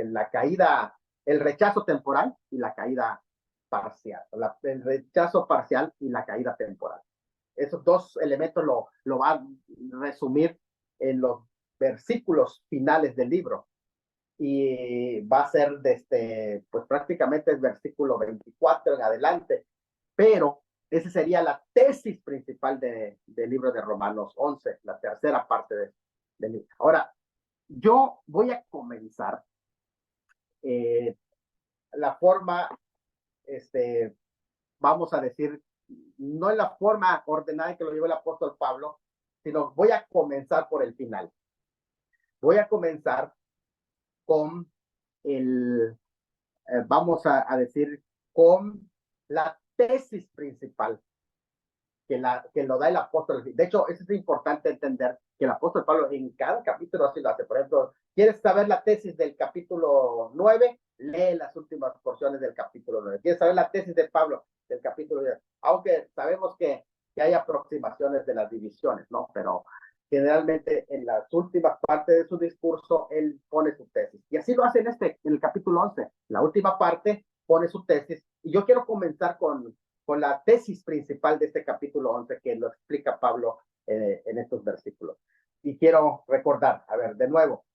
Speaker 2: la caída, el rechazo temporal y la caída parcial, el rechazo parcial y la caída temporal. Esos 2 elementos lo va a resumir en los versículos finales del libro. Y va a ser pues prácticamente el versículo 24 en adelante. Pero esa sería la tesis principal del libro de Romanos 11, la tercera parte del libro. Ahora, yo voy a comenzar la forma, vamos a decir, no en la forma ordenada que lo llevó el apóstol Pablo, sino voy a comenzar por el final. Voy a comenzar con vamos a decir, con la tesis principal que lo da el apóstol. De hecho, eso es importante entender, que el apóstol Pablo en cada capítulo así lo hace. Por ejemplo, ¿quieres saber la tesis del capítulo 9? Lee las últimas porciones del capítulo 9. ¿Quieres saber la tesis de Pablo del capítulo 10? Aunque sabemos que hay aproximaciones de las divisiones, ¿no? Pero generalmente en las últimas partes de su discurso, él pone su tesis. Y así lo hace en el capítulo 11. La última parte pone su tesis. Y yo quiero comenzar con la tesis principal de este capítulo 11 que lo explica Pablo en estos versículos. Y quiero recordar, a ver, de nuevo,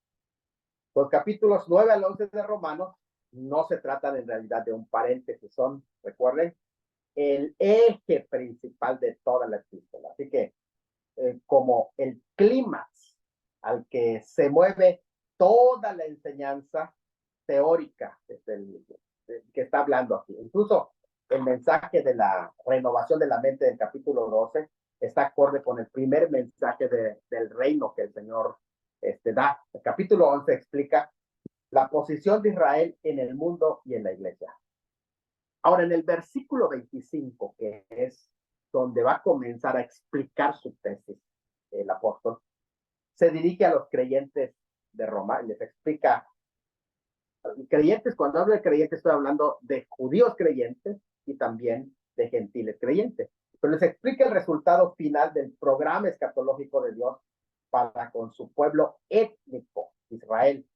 Speaker 2: los capítulos 9 al 11 de Romanos no se tratan en realidad de un paréntesis, son, recuerden, el eje principal de toda la epístola. Así que como el clímax al que se mueve toda la enseñanza teórica que está hablando aquí. Incluso el mensaje de la renovación de la mente del capítulo 12 está acorde con el primer mensaje del reino que el Señor da. El capítulo 11 explica la posición de Israel en el mundo y en la iglesia. Ahora, en el versículo 25, que es donde va a comenzar a explicar su tesis, el apóstol, se dirige a los creyentes de Roma y les explica, creyentes, cuando hablo de creyentes estoy hablando de judíos creyentes y también de gentiles creyentes, pero les explica el resultado final del programa escatológico de Dios para con su pueblo étnico, Israel,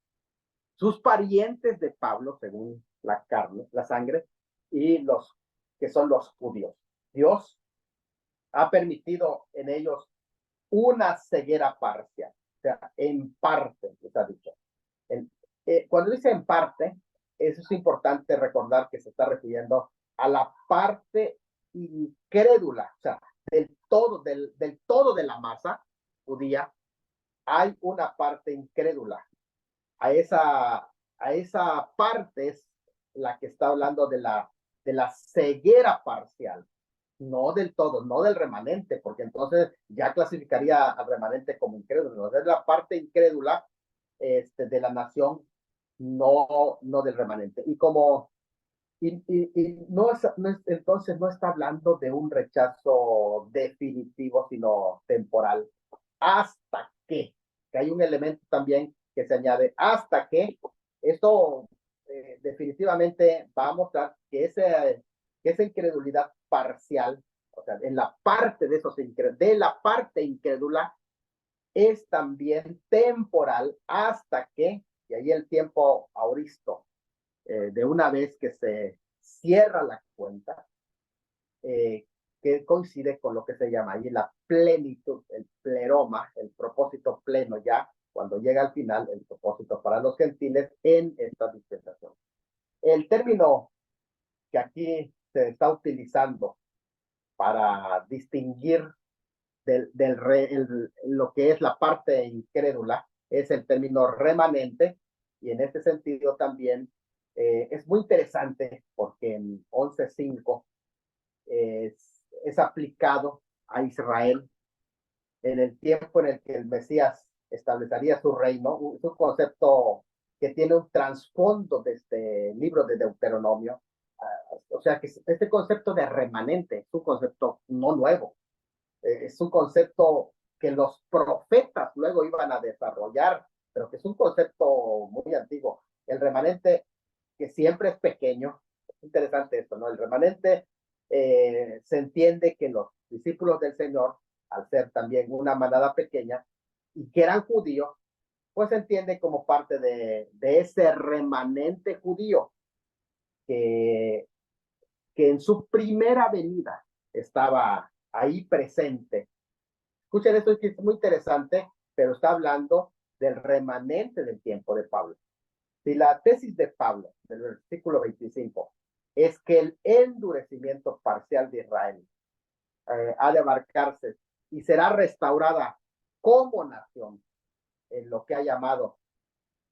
Speaker 2: sus parientes de Pablo, según la carne, la sangre, y los que son los judíos. Dios ha permitido en ellos una ceguera parcial, o sea, en parte, les ha dicho. Cuando dice en parte, eso es importante recordar que se está refiriendo a la parte incrédula, o sea, del todo de la masa judía, hay una parte incrédula. A esa parte es la que está hablando de la ceguera parcial, no del todo, no del remanente, porque entonces ya clasificaría al remanente como incrédulo. Es la parte incrédula de la nación, no del remanente. Y entonces no está hablando de un rechazo definitivo, sino temporal. Hasta que hay un elemento también que se añade, hasta que esto definitivamente va a mostrar que esa incredulidad parcial, o sea, en la parte de la parte incrédula, es también temporal hasta que, y ahí el tiempo auristo, de una vez que se cierra la cuenta, que coincide con lo que se llama ahí la plenitud, el pleroma, el propósito pleno ya, cuando llega al final, el propósito para los gentiles en esta dispensación. El término que aquí se está utilizando para distinguir lo que es la parte incrédula es el término remanente, y en este sentido también es muy interesante porque en 11.5 es aplicado a Israel en el tiempo en el que el Mesías establecería su reino. Es un concepto que tiene un trasfondo de este libro de Deuteronomio. O sea que este concepto de remanente es un concepto no nuevo, es un concepto que los profetas luego iban a desarrollar, pero que es un concepto muy antiguo. El remanente, que siempre es pequeño, es interesante esto, ¿no? El remanente se entiende que los discípulos del Señor, al ser también una manada pequeña y que eran judíos, pues se entiende como parte de ese remanente judío que, que en su primera venida estaba ahí presente. Escuchen esto, que es muy interesante, pero está hablando del remanente del tiempo de Pablo. Si la tesis de Pablo, del versículo 25, es que el endurecimiento parcial de Israel ha de abarcarse y será restaurada como nación en lo que ha llamado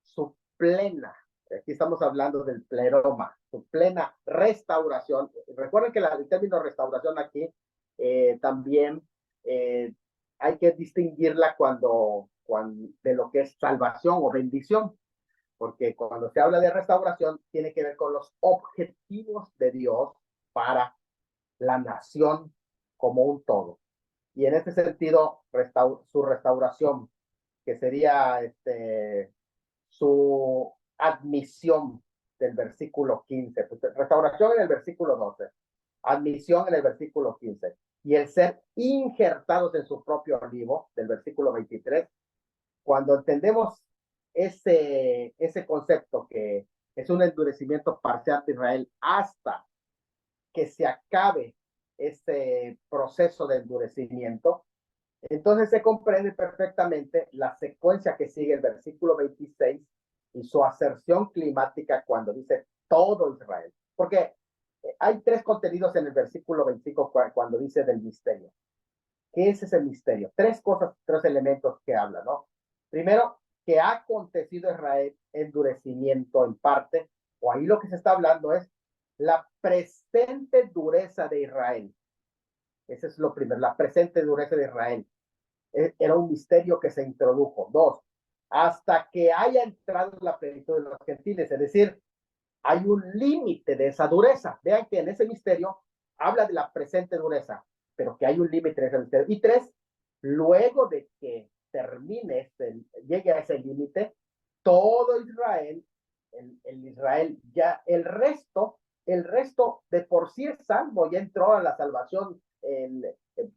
Speaker 2: su plena, aquí estamos hablando del pleroma, su plena restauración. Recuerden que el término restauración aquí también hay que distinguirla cuando de lo que es salvación o bendición, porque cuando se habla de restauración tiene que ver con los objetivos de Dios para la nación como un todo. Y en este sentido, su restauración, que sería su admisión del versículo 15, pues, restauración en el versículo 12, admisión en el versículo 15, y el ser injertados en su propio olivo del versículo 23. Cuando entendemos ese concepto, que es un endurecimiento parcial de Israel hasta que se acabe este proceso de endurecimiento, entonces se comprende perfectamente la secuencia que sigue el versículo 26 y su aserción climática cuando dice todo Israel. Porque hay tres contenidos en el versículo 25 cuando dice del misterio. ¿Qué es ese misterio? Tres cosas, tres elementos que habla, ¿no? Primero, que ha acontecido Israel endurecimiento en parte, o ahí lo que se está hablando es la presente dureza de Israel. Ese es lo primero, la presente dureza de Israel. Era un misterio que se introdujo. Dos, hasta que haya entrado la plenitud de los gentiles. Es decir, hay un límite de esa dureza. Vean que en ese misterio habla de la presente dureza, pero que hay un límite de ese misterio. Y tres, luego de que termine, llegue a ese límite, todo Israel, el Israel, ya el resto de por sí es salvo, ya entró a la salvación,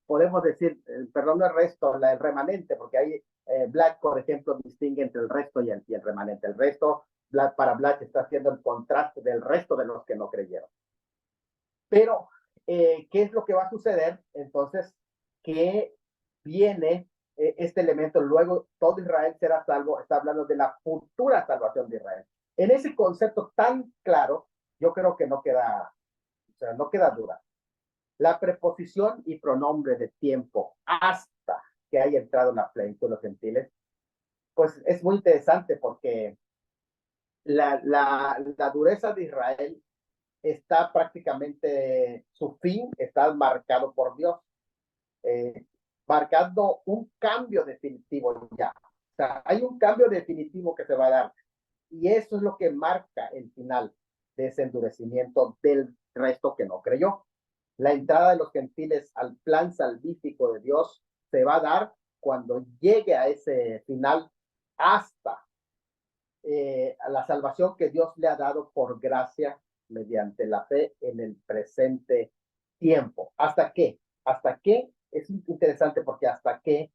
Speaker 2: podemos decir, perdón, no el resto, el remanente, porque hay Black, por ejemplo, distingue entre el resto y el remanente. El resto para Black está haciendo el contraste del resto de los que no creyeron. Pero, ¿qué es lo que va a suceder? Entonces, que viene este elemento, luego todo Israel será salvo, está hablando de la futura salvación de Israel. En ese concepto tan claro, yo creo que no queda, o sea, no queda duda. La preposición y pronombre de tiempo hasta que haya entrado en la plenitud de los gentiles, pues es muy interesante porque la dureza de Israel está prácticamente, su fin está marcado por Dios, marcando un cambio definitivo ya. O sea, hay un cambio definitivo que se va a dar. Y eso es lo que marca el final de ese endurecimiento del resto que no creyó. La entrada de los gentiles al plan salvífico de Dios se va a dar cuando llegue a ese final hasta a la salvación que Dios le ha dado por gracia mediante la fe en el presente tiempo. ¿Hasta qué? ¿Hasta qué? Es interesante porque hasta qué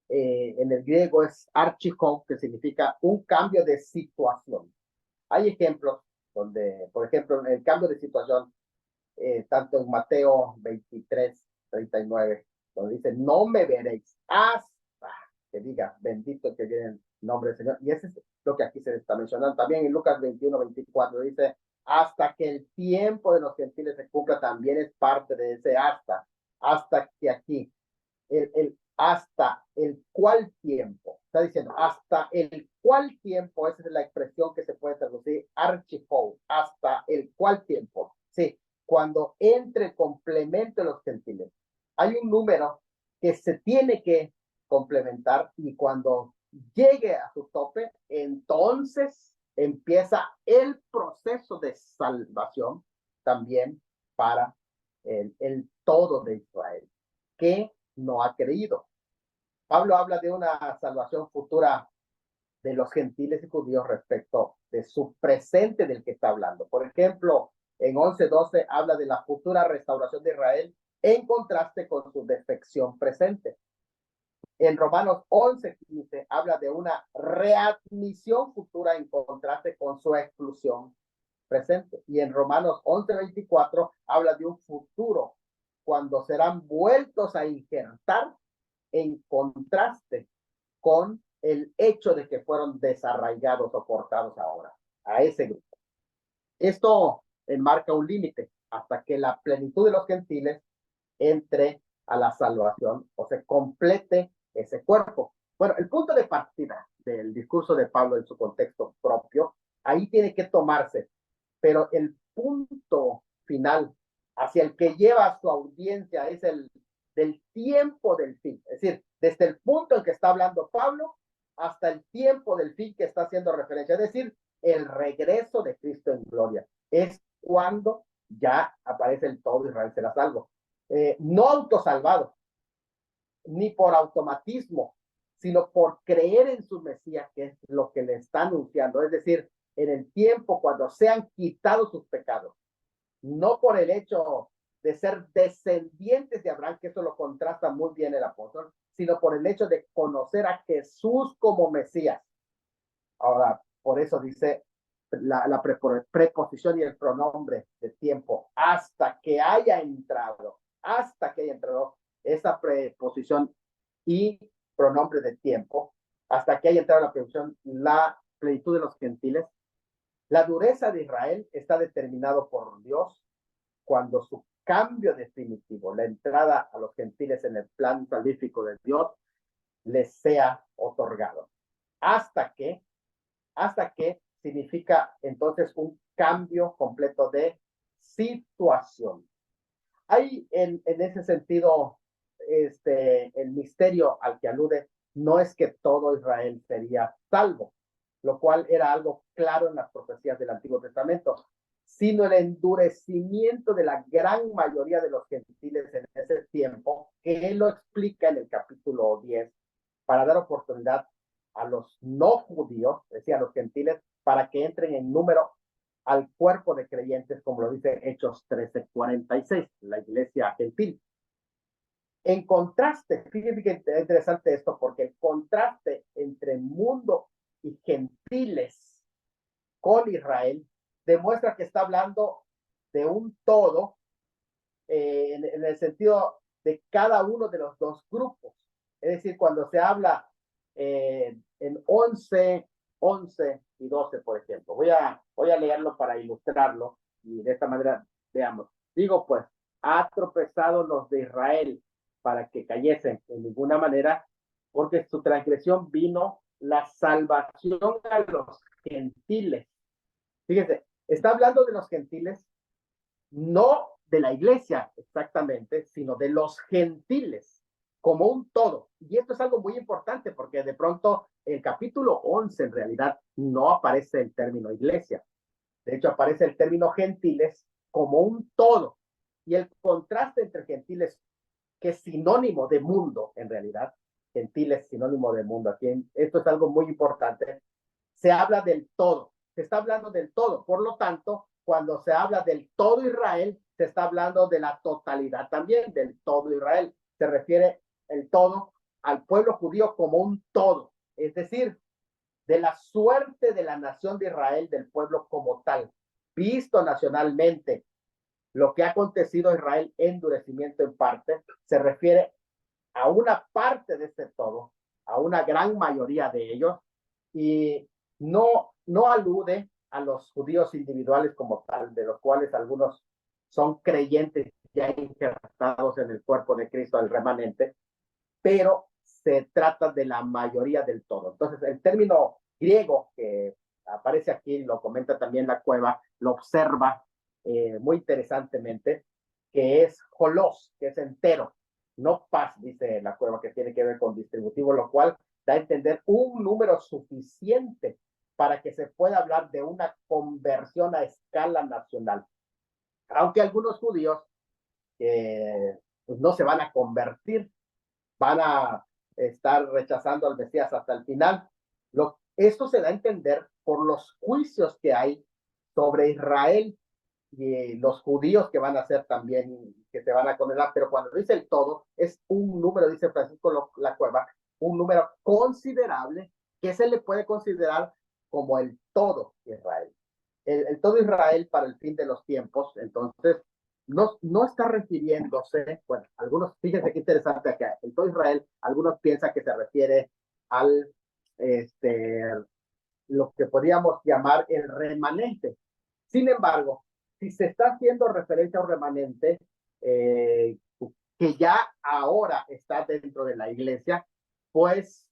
Speaker 2: en el griego es archikon, que significa un cambio de situación. Hay ejemplos donde, por ejemplo, en el cambio de situación, tanto en Mateo 23:39, donde dice, no me veréis hasta que diga, bendito que viene el nombre del Señor. Y eso es lo que aquí se está mencionando. También en Lucas 21:24 dice, hasta que el tiempo de los gentiles se cumpla, también es parte de ese hasta que aquí, hasta el cual tiempo, está diciendo, hasta el cual tiempo, esa es la expresión que se puede traducir, archifou, hasta el cual tiempo, sí, cuando entre el complemento de los gentiles. Hay un número que se tiene que complementar y cuando llegue a su tope, entonces empieza el proceso de salvación también para el todo de Israel, que no ha creído. Pablo habla de una salvación futura de los gentiles y judíos respecto de su presente del que está hablando. Por ejemplo, en 11:12 habla de la futura restauración de Israel en contraste con su defección presente. En Romanos 11:15 habla de una readmisión futura en contraste con su exclusión presente. Y en Romanos 11:24 habla de un futuro cuando serán vueltos a injertar en contraste con el hecho de que fueron desarraigados o cortados ahora a ese grupo. Esto enmarca un límite hasta que la plenitud de los gentiles entre a la salvación o se complete ese cuerpo. Bueno, el punto de partida del discurso de Pablo en su contexto propio, ahí tiene que tomarse, pero el punto final hacia el que lleva a su audiencia es el del tiempo del fin, es decir, desde el punto en que está hablando Pablo hasta el tiempo del fin que está haciendo referencia, es decir, el regreso de Cristo en gloria. Es cuando ya aparece el todo Israel será salvo. No autosalvado, ni por automatismo, sino por creer en su Mesías, que es lo que le está anunciando, es decir, en el tiempo cuando sean quitados sus pecados, no por el hecho de ser descendientes de Abraham, que eso lo contrasta muy bien el apóstol, sino por el hecho de conocer a Jesús como Mesías. Ahora, por eso dice la preposición y el pronombre de tiempo, hasta que haya entrado esa preposición y pronombre de tiempo, hasta que haya entrado la preposición, la plenitud de los gentiles. La dureza de Israel está determinado por Dios cuando su cambio definitivo, la entrada a los gentiles en el plan salvífico de Dios, les sea otorgado. Hasta que significa entonces un cambio completo de situación. Hay en ese sentido el misterio al que alude no es que todo Israel sería salvo, lo cual era algo claro en las profecías del Antiguo Testamento, sino el endurecimiento de la gran mayoría de los gentiles en ese tiempo, que él lo explica en el capítulo 10, para dar oportunidad a los no judíos, es decir, a los gentiles, para que entren en número al cuerpo de creyentes, como lo dice Hechos 13:46, la iglesia gentil. En contraste, fíjense que es interesante esto, porque el contraste entre mundo y gentiles con Israel demuestra que está hablando de un todo en el sentido de cada uno de los dos grupos. Es decir, cuando se habla en 11 y 12, por ejemplo, voy a leerlo para ilustrarlo y de esta manera veamos. Digo, pues, ha tropezado los de Israel para que cayesen en ninguna manera, porque su transgresión vino la salvación a los gentiles. Fíjense, está hablando de los gentiles, no de la iglesia exactamente, sino de los gentiles como un todo. Y esto es algo muy importante porque de pronto el capítulo 11 en realidad no aparece el término iglesia. De hecho, aparece el término gentiles como un todo. Y el contraste entre gentiles, que es sinónimo de mundo en realidad, gentiles sinónimo de mundo. Aquí esto es algo muy importante. Se habla del todo, se está hablando del todo. Por lo tanto, cuando se habla del todo Israel, se está hablando de la totalidad también, del todo Israel. Se refiere el todo al pueblo judío como un todo, es decir, de la suerte de la nación de Israel, del pueblo como tal, visto nacionalmente. Lo que ha acontecido a Israel, endurecimiento en parte, se refiere a una parte de este todo, a una gran mayoría de ellos, y no alude a los judíos individuales como tal, de los cuales algunos son creyentes ya injertados en el cuerpo de Cristo, el remanente, pero se trata de la mayoría del todo. Entonces, el término griego que aparece aquí, lo comenta también la cueva, lo observa muy interesantemente, que es holos, que es entero, no pas, dice la cueva, que tiene que ver con distributivo, lo cual da a entender un número suficiente para que se pueda hablar de una conversión a escala nacional. Aunque algunos judíos pues no se van a convertir, van a estar rechazando al Mesías hasta el final. Esto se da a entender por los juicios que hay sobre Israel y los judíos que van a ser también, que se van a condenar, pero cuando dice el todo, es un número, dice Francisco La Cueva, un número considerable que se le puede considerar como el todo Israel. El todo Israel para el fin de los tiempos, entonces, no está refiriéndose, bueno, algunos, fíjense qué interesante acá, el todo Israel, algunos piensan que se refiere al, este, lo que podríamos llamar el remanente. Sin embargo, si se está haciendo referencia a un remanente que ya ahora está dentro de la iglesia, pues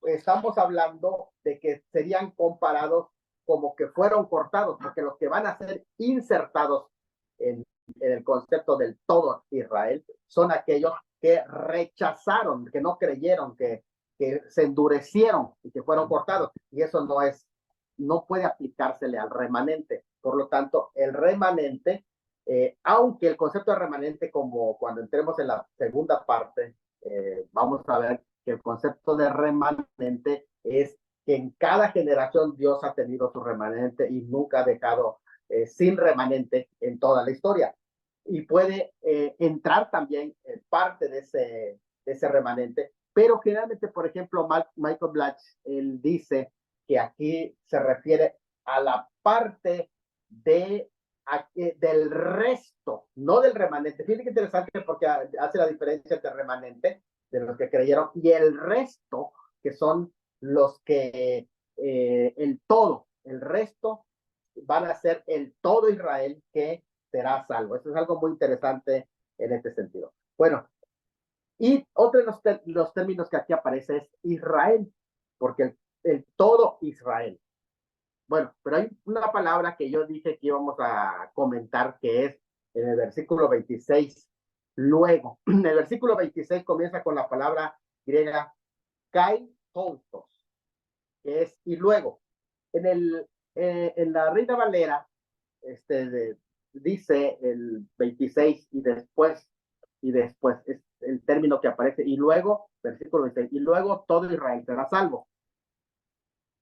Speaker 2: estamos hablando de que serían comparados como que fueron cortados, porque los que van a ser insertados en el concepto del todo Israel son aquellos que rechazaron, que no creyeron, que se endurecieron y que fueron cortados. Y eso no puede aplicársele al remanente. Por lo tanto, el remanente, aunque el concepto de remanente, como cuando entremos en la segunda parte, vamos a ver que el concepto de remanente es que en cada generación Dios ha tenido su remanente y nunca ha dejado sin remanente en toda la historia. Y puede entrar también parte de ese remanente, pero generalmente, por ejemplo, Michael Blatch, él dice que aquí se refiere a la parte del resto, no del remanente. Fíjense que interesante porque hace la diferencia entre remanente, de los que creyeron, y el resto, que son los que el todo, el resto van a ser el todo Israel que será salvo. Eso es algo muy interesante en este sentido. Bueno, y otro de los términos que aquí aparece es Israel, porque el todo Israel. Bueno, pero hay una palabra que yo dije que íbamos a comentar, que es en el versículo 26. Luego, el versículo 26 comienza con la palabra griega kai juntos, que es y luego. En la Reina Valera, dice el 26 y después es el término que aparece, y luego, versículo 26, y luego todo Israel será salvo.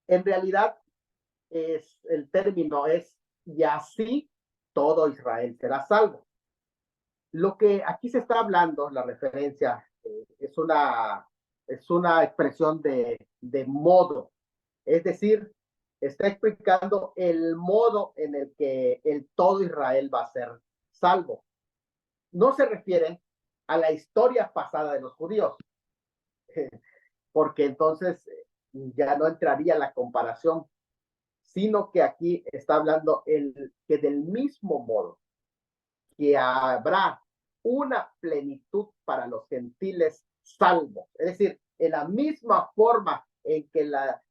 Speaker 2: En realidad, el término es, y así todo Israel será salvo. Lo que aquí se está hablando, la referencia, es una expresión de modo, es decir, está explicando el modo en el que el todo Israel va a ser salvo. No se refiere a la historia pasada de los judíos, porque entonces ya no entraría la comparación, sino que aquí está hablando que del mismo modo que habrá una plenitud para los gentiles salvos, es decir, en la misma forma en que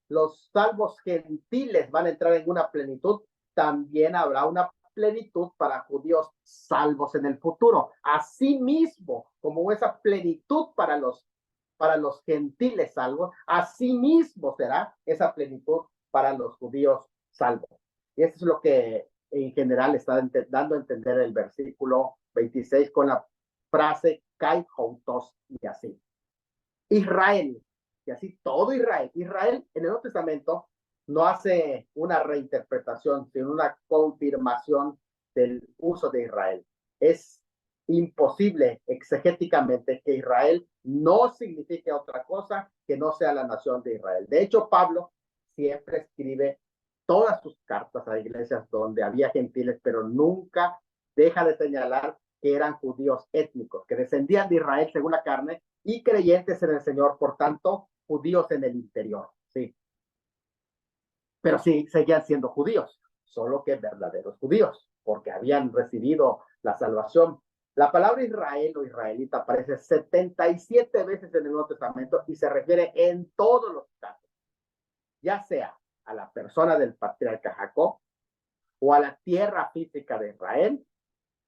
Speaker 2: los salvos gentiles van a entrar en una plenitud, también habrá una plenitud para judíos salvos en el futuro. Asimismo, como esa plenitud para los gentiles salvos, asimismo será esa plenitud para los judíos salvos. Y eso es lo que en general está dando a entender el versículo 26 con la frase kai juntos y así. Israel, y así todo Israel. Israel en el Nuevo Testamento no hace una reinterpretación, sino una confirmación del uso de Israel. Es imposible exegéticamente que Israel no signifique otra cosa que no sea la nación de Israel. De hecho, Pablo siempre escribe todas sus cartas a iglesias donde había gentiles, pero nunca deja de señalar que eran judíos étnicos, que descendían de Israel según la carne y creyentes en el Señor, por tanto, judíos en el interior, sí. Pero sí, seguían siendo judíos, solo que verdaderos judíos, porque habían recibido la salvación. La palabra Israel o israelita aparece 77 veces en el Nuevo Testamento y se refiere en todos los casos, ya sea a la persona del patriarca Jacob, o a la tierra física de Israel,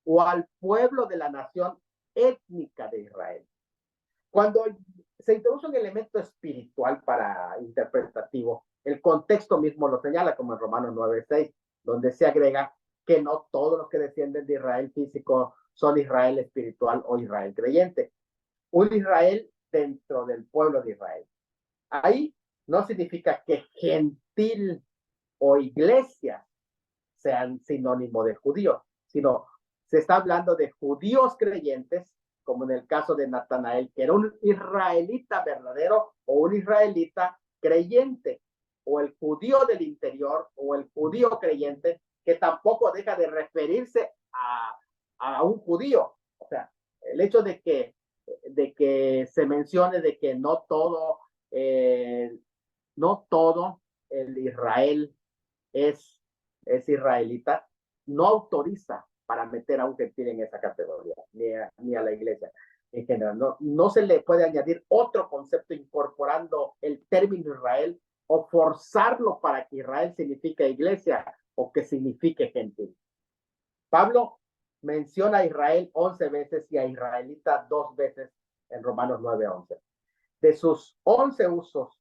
Speaker 2: o al pueblo de la nación étnica de Israel. Cuando se introduce un elemento espiritual para interpretativo, el contexto mismo lo señala, como en Romanos 9:6, donde se agrega que no todos los que descienden de Israel físico son Israel espiritual o Israel creyente. Un Israel dentro del pueblo de Israel. Ahí no significa que gentil o iglesia sean sinónimo de judíos, sino se está hablando de judíos creyentes, como en el caso de Natanael, que era un israelita verdadero o un israelita creyente, o el judío del interior o el judío creyente, que tampoco deja de referirse a un judío. O sea, el hecho de que se mencione de que no todo el Israel es israelita, no autoriza para meter a un gentil en esa categoría, ni a la iglesia en general. No se le puede añadir otro concepto incorporando el término Israel o forzarlo para que Israel signifique iglesia o que signifique gentil. Pablo menciona a Israel 11 veces y a israelita 2 veces en Romanos 9:11. De sus 11 usos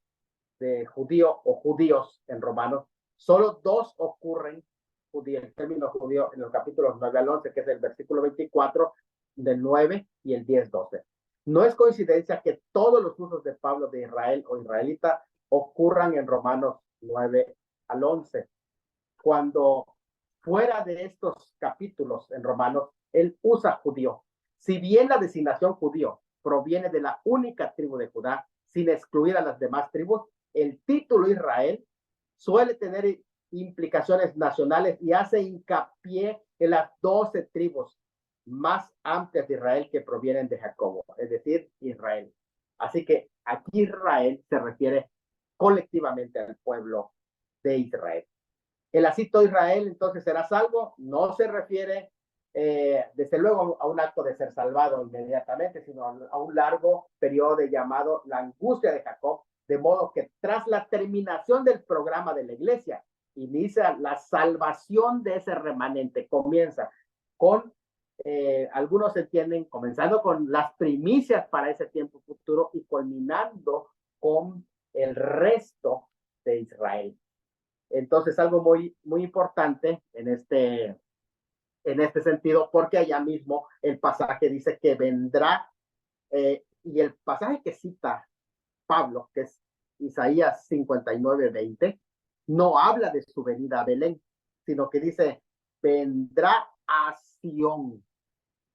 Speaker 2: de judío o judíos en Romanos, solo 2 ocurren el término judío en los capítulos 9 al 11, que es el versículo 24 del 9 y el 10-12. No es coincidencia que todos los usos de Pablo de Israel o israelita ocurran en Romanos 9 al 11. Cuando fuera de estos capítulos en Romanos, él usa judío. Si bien la designación judío proviene de la única tribu de Judá, sin excluir a las demás tribus, el título Israel suele tener implicaciones nacionales y hace hincapié en las 12 tribus más amplias de Israel que provienen de Jacobo, es decir, Israel. Así que aquí Israel se refiere colectivamente al pueblo de Israel. El así todo Israel entonces será salvo, no se refiere desde luego a un acto de ser salvado inmediatamente, sino a un largo periodo llamado la angustia de Jacob, de modo que tras la terminación del programa de la iglesia, inicia la salvación de ese remanente, comienza con, algunos entienden, comenzando con las primicias para ese tiempo futuro y culminando con el resto de Israel. Entonces, algo muy, muy importante en este sentido, porque allá mismo el pasaje dice que vendrá, y el pasaje que cita Pablo, que es Isaías 59:20, no habla de su venida a Belén, sino que dice, vendrá a Sión,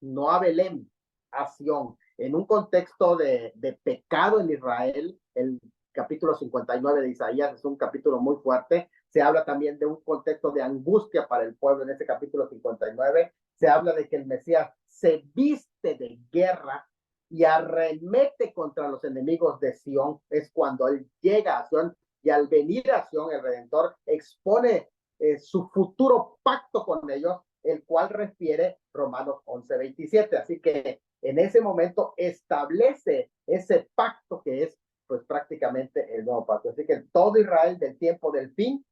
Speaker 2: no a Belén, a Sión. En un contexto de pecado en Israel, el capítulo 59 de Isaías es un capítulo muy fuerte. Se habla también de un contexto de angustia para el pueblo en ese capítulo 59. Se habla de que el Mesías se viste de guerra y arremete contra los enemigos de Sión. Es cuando él llega a Sión, y al venir a Sión, el Redentor expone su futuro pacto con ellos, el cual refiere Romanos 11:27. Así que en ese momento establece ese pacto que es pues prácticamente el nuevo pacto. Así que todo Israel del tiempo del fin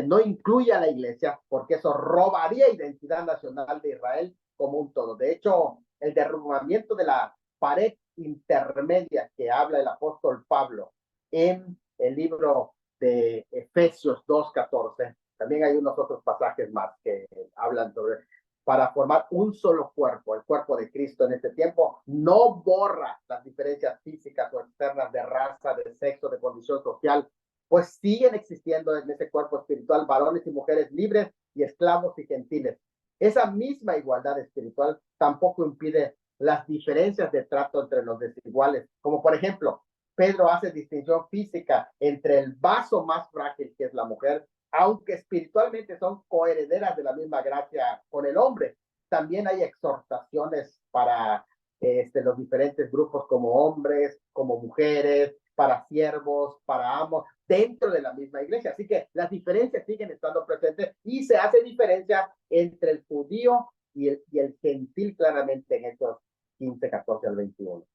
Speaker 2: no incluye a la iglesia, porque eso robaría identidad nacional de Israel como un todo. De hecho, el derrumbamiento de la pared intermedia que habla el apóstol Pablo en el libro de Efesios 2:14, también hay unos otros pasajes más que hablan sobre, para formar un solo cuerpo, el cuerpo de Cristo en este tiempo, no borra las diferencias físicas o externas de raza, de sexo, de condición social, pues siguen existiendo en ese cuerpo espiritual varones y mujeres libres y esclavos y gentiles. Esa misma igualdad espiritual tampoco impide las diferencias de trato entre los desiguales, como por ejemplo, Pedro hace distinción física entre el vaso más frágil, que es la mujer, aunque espiritualmente son coherederas de la misma gracia con el hombre. También hay exhortaciones para los diferentes grupos, como hombres, como mujeres, para siervos, para amos, dentro de la misma iglesia. Así que las diferencias siguen estando presentes, y se hace diferencia entre el judío y el gentil claramente en Hechos 15, 14 al 21.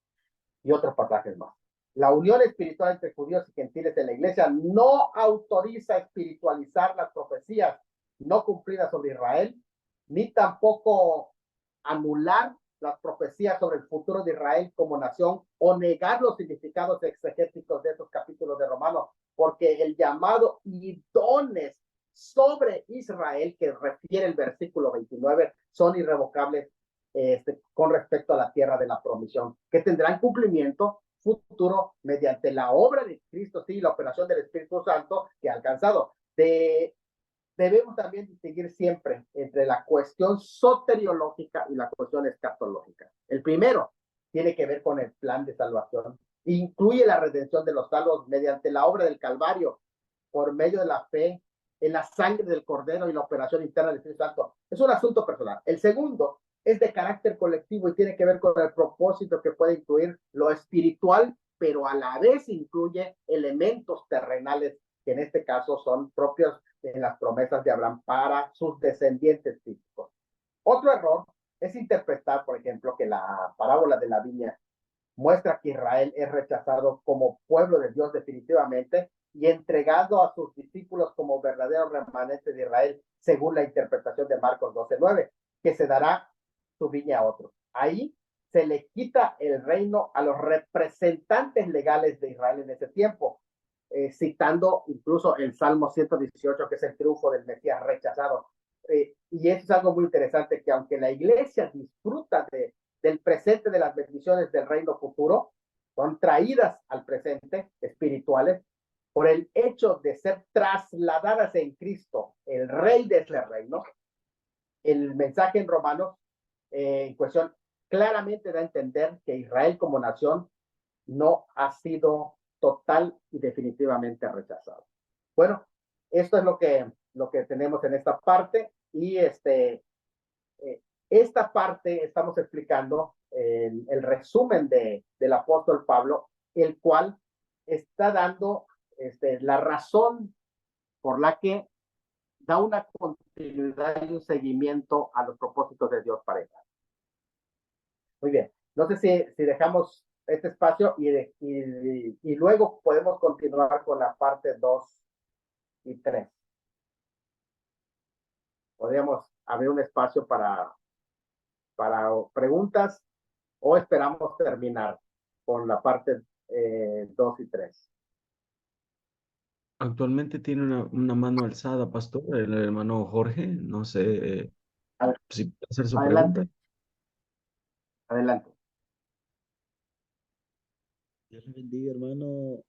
Speaker 2: Y otros pasajes más. La unión espiritual entre judíos y gentiles en la iglesia no autoriza espiritualizar las profecías no cumplidas sobre Israel, ni tampoco anular las profecías sobre el futuro de Israel como nación, o negar los significados exegéticos de esos capítulos de Romanos, porque el llamado idones sobre Israel, que refiere el versículo 29, son irrevocables con respecto a la tierra de la promisión, que tendrán cumplimiento futuro mediante la obra de Cristo, sí, la operación del Espíritu Santo que ha alcanzado. Debemos también distinguir siempre entre la cuestión soteriológica y la cuestión escatológica. El primero tiene que ver con el plan de salvación. Incluye la redención de los salvos mediante la obra del Calvario, por medio de la fe en la sangre del Cordero y la operación interna del Espíritu Santo. Es un asunto personal. El segundo es de carácter colectivo y tiene que ver con el propósito que puede incluir lo espiritual, pero a la vez incluye elementos terrenales que en este caso son propios de las promesas de Abraham para sus descendientes físicos. Otro error es interpretar, por ejemplo, que la parábola de la viña muestra que Israel es rechazado como pueblo de Dios definitivamente y entregado a sus discípulos como verdadero remanente de Israel, según la interpretación de Marcos 12:9, que se dará su viña a otros. Ahí se le quita el reino a los representantes legales de Israel en ese tiempo, citando incluso el Salmo 118, que es el triunfo del Mesías rechazado. Y eso es algo muy interesante, que aunque la iglesia disfruta del presente de las bendiciones del reino futuro, son traídas al presente espirituales por el hecho de ser trasladadas en Cristo, el rey de ese reino. El mensaje en Romanos en cuestión claramente da a entender que Israel como nación no ha sido total y definitivamente rechazado. Bueno, esto es lo que tenemos en esta parte, y esta parte estamos explicando el resumen del apóstol Pablo, el cual está dando la razón por la que da una continuidad y un seguimiento a los propósitos de Dios para ella. Muy bien, no sé si dejamos este espacio y luego podemos continuar con la parte 2 y 3. Podríamos abrir un espacio para preguntas, o esperamos terminar con la parte 2 y 3.
Speaker 1: Actualmente tiene una mano alzada, pastor, el hermano Jorge. No sé si puede hacer su pregunta.
Speaker 2: Adelante, adelante.
Speaker 3: Dios le bendiga, hermano.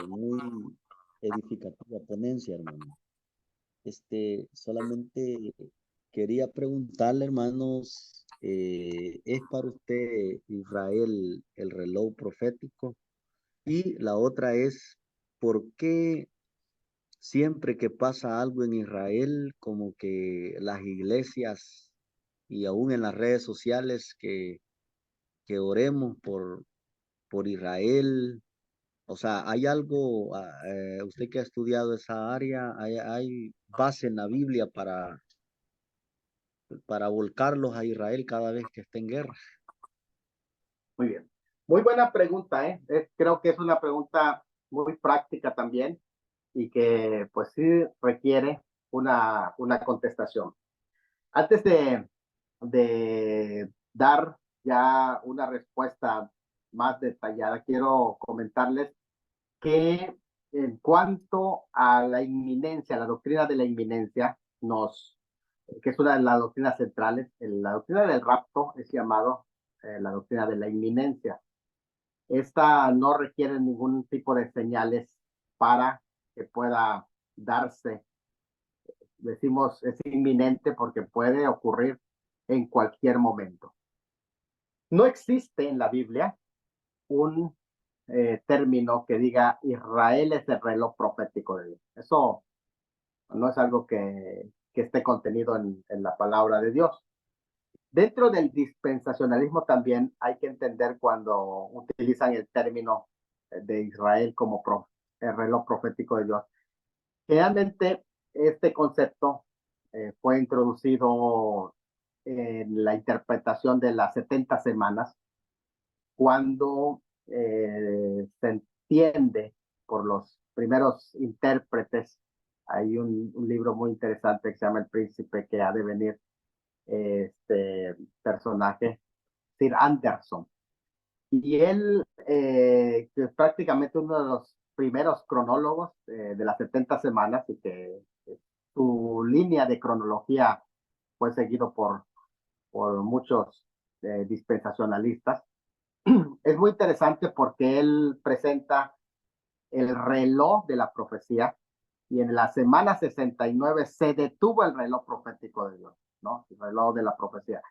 Speaker 3: Muy edificativa ponencia, hermano. Solamente quería preguntarle, hermanos, ¿es para usted Israel el reloj profético? Y la otra es, ¿por qué siempre que pasa algo en Israel, como que las iglesias y aún en las redes sociales que oremos por Israel? O sea, ¿hay algo, usted que ha estudiado esa área, hay base en la Biblia para volcarlos a Israel cada vez que esté en guerra?
Speaker 2: Muy bien. Muy buena pregunta, ¿eh? Creo que es una pregunta muy práctica también y que pues sí requiere una contestación. Antes de dar ya una respuesta más detallada, quiero comentarles que en cuanto a la inminencia, la doctrina de la inminencia, que es una de las doctrinas centrales, la doctrina del rapto es llamado la doctrina de la inminencia. Esta no requiere ningún tipo de señales para que pueda darse. Decimos es inminente porque puede ocurrir en cualquier momento. No existe en la Biblia un término que diga Israel es el reloj profético de Dios. Eso no es algo que esté contenido en la palabra de Dios. Dentro del dispensacionalismo también hay que entender cuando utilizan el término de Israel como el reloj profético de Dios. Generalmente este concepto fue introducido en la interpretación de las 70 semanas, cuando se entiende por los primeros intérpretes. Hay un libro muy interesante que se llama El Príncipe que ha de venir, este personaje, Sir Anderson. Y él, que es prácticamente uno de los primeros cronólogos de las 70 semanas y que su línea de cronología fue seguido por muchos dispensacionalistas. Es muy interesante porque él presenta el reloj de la profecía y en la semana 69 se detuvo el reloj profético de Dios, ¿no? El reloj de la profecía,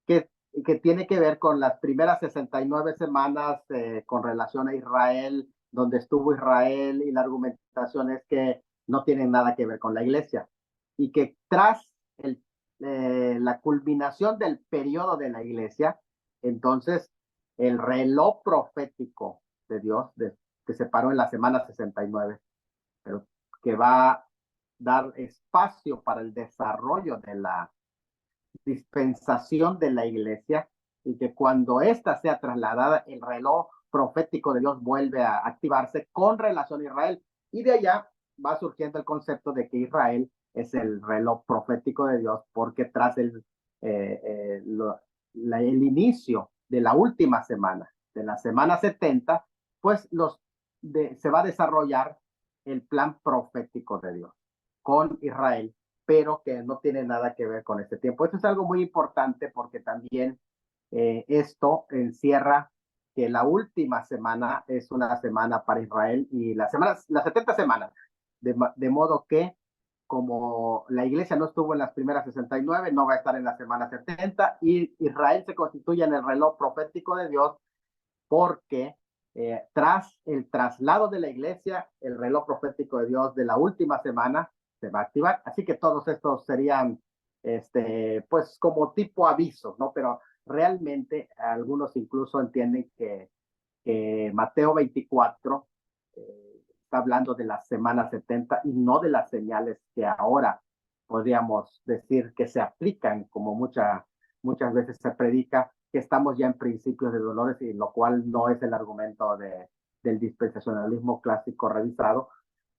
Speaker 2: que, que tiene que ver con las primeras 69 semanas con relación a Israel, donde estuvo Israel, y la argumentación es que no tienen nada que ver con la iglesia y que tras la culminación del periodo de la iglesia, entonces el reloj profético de Dios, que se paró en la semana 69, pero que va a dar espacio para el desarrollo de la dispensación de la iglesia, y que cuando ésta sea trasladada, el reloj profético de Dios vuelve a activarse con relación a Israel. Y de allá va surgiendo el concepto de que Israel es el reloj profético de Dios, porque tras el inicio de la última semana, de la semana 70, pues se va a desarrollar el plan profético de Dios con Israel, pero que no tiene nada que ver con este tiempo. Esto es algo muy importante porque también esto encierra que la última semana es una semana para Israel y las 70 semanas, de modo que como la iglesia no estuvo en las primeras 69, no va a estar en la semana 70, y Israel se constituye en el reloj profético de Dios porque tras el traslado de la iglesia, el reloj profético de Dios de la última semana se va a activar. Así que todos estos serían, pues, como tipo avisos, ¿no? Pero realmente algunos incluso entienden que Mateo 24 está hablando de la semana 70 y no de las señales que ahora podríamos decir que se aplican, como muchas veces se predica, que estamos ya en principios de dolores, y lo cual no es el argumento del dispensacionalismo clásico revisado,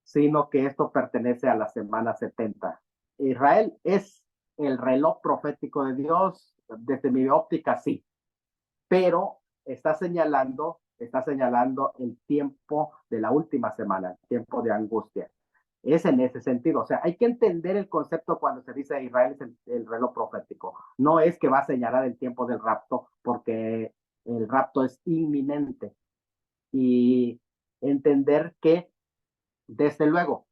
Speaker 2: sino que esto pertenece a la semana 70. Israel es el reloj profético de Dios, desde mi óptica sí, pero está señalando está señalando el tiempo de la última semana, el tiempo de angustia. Es en ese sentido, o sea, hay que entender el concepto cuando se dice Israel es el reloj profético. No es que va a señalar el tiempo del rapto, porque el rapto es inminente. Y entender que, desde luego,